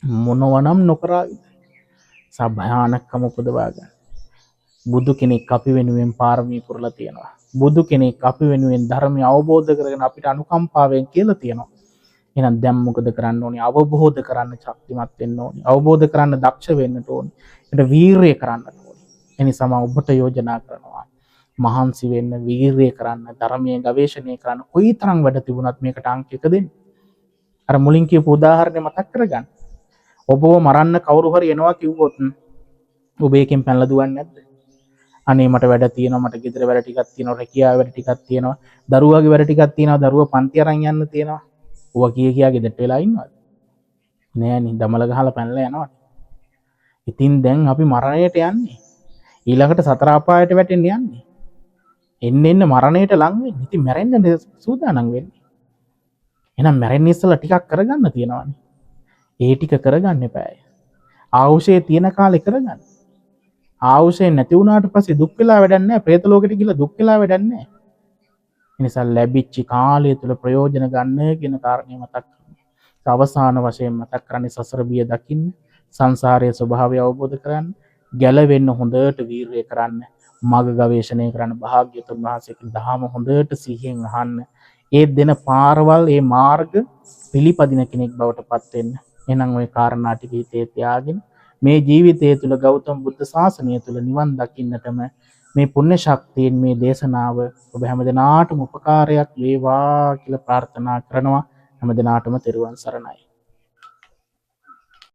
මොනවනම් නොකරාවිද? සභයානක්කම උපදවා ගන්න. බුදු කෙනෙක් අපි වෙනුවෙන් පාරමී පුරලා තියෙනවා. බුදු කෙනෙක් අපි වෙනුවෙන් ධර්මය අවබෝධ කරගෙන අපිට අනුකම්පාවෙන් කියලා තියෙනවා. එහෙනම් දැන් මොකද කරන්න ඕනේ? අවබෝධ කරන්න ශක්තිමත් වෙන්න ඕනේ. අවබෝධ කරන්න දක්ෂ වෙන්න ඕනේ. ඒකට වීරිය කරන්න ඕනේ. එනිසා මම ඔබට යෝජනා කරනවා. මහන්සි වෙන්න, වීරිය කරන්න, ධර්මයේ ගවේෂණය කරන්න. කොයිතරම් වැඩ තිබුණත් මේකට අංක 1 දෙන්න. අර මුලින් කියපු උදාහරණය මතක් කරගන්න. ඔබව මරන්න කවුරු හරි එනවා කිව්වොත් ඔබ ඒකෙන් පැනලා දුවන්නේ නැද්ද? අනේ මට වැඩ තියෙනවා, මට ගෙදර වැඩ ටිකක් තියෙනවා, රැකියාව වැඩ ටිකක් තියෙනවා, දරුවාගේ වැඩ ටිකක් තියෙනවා, දරුවා පන්ති අරන් යන්න තියෙනවා. ඔවා කියා ගෙදරට වෙලා ඉන්නවද? නෑනේ, දමල ගහලා පැනලා යනවා. ඉතින් දැන් අපි මරණයට යන්නේ. ඊළඟට සතර අපායට වැටෙන්න යන්නේ. එන්න මරණයට ලං වෙන්නේ. ඉතින් මැරෙන්න සූදානම් වෙන්නේ. එහෙනම් මැරෙන්න ඉස්සලා ටිකක් කරගන්න තියෙනවානේ. ඒ ටික කරගන්න එපායි. ආයුෂයේ තියෙන කාලේ කරගන්න. ආයුෂය නැති වුණාට පස්සේ දුක් වෙලා වැඩක් නැහැ. പ്രേත ලෝකෙට ගිහලා දුක් වෙලා වැඩක් නැහැ. ඒ නිසා ලැබිච්ච කාලය තුල ප්‍රයෝජන ගන්න කියන කාරණේ මතක් කරගන්න. අවසාන වශයෙන් මතක් කරන්නේ සසර බිය දකින්න, සංසාරයේ ස්වභාවය අවබෝධ කරගන්න, ගැලවෙන්න හොඳට වීරිය කරන්න, මඟ ගවේෂණය කරන්න, භාග්‍යවතුන් වහන්සේගේ දහම හොඳට සිහියෙන් අහන්න. ඒ දෙන පාරවල්, ඒ මාර්ග පිළිපදින කෙනෙක් බවට පත් වෙන්න. එහෙනම් ওই කාරණා ටික හිතේ තියාගෙන මේ ජීවිතය තුළ ගෞතම බුද්ධ ශාසනය තුළ නිවන් දකින්නටම මේ පුණ්‍ය ශක්තියෙන් මේ දේශනාව ඔබ හැමදෙනාටම උපකාරයක් වේවා කියලා ප්‍රාර්ථනා කරනවා. හැමදෙනාටම තෙරුවන් සරණයි.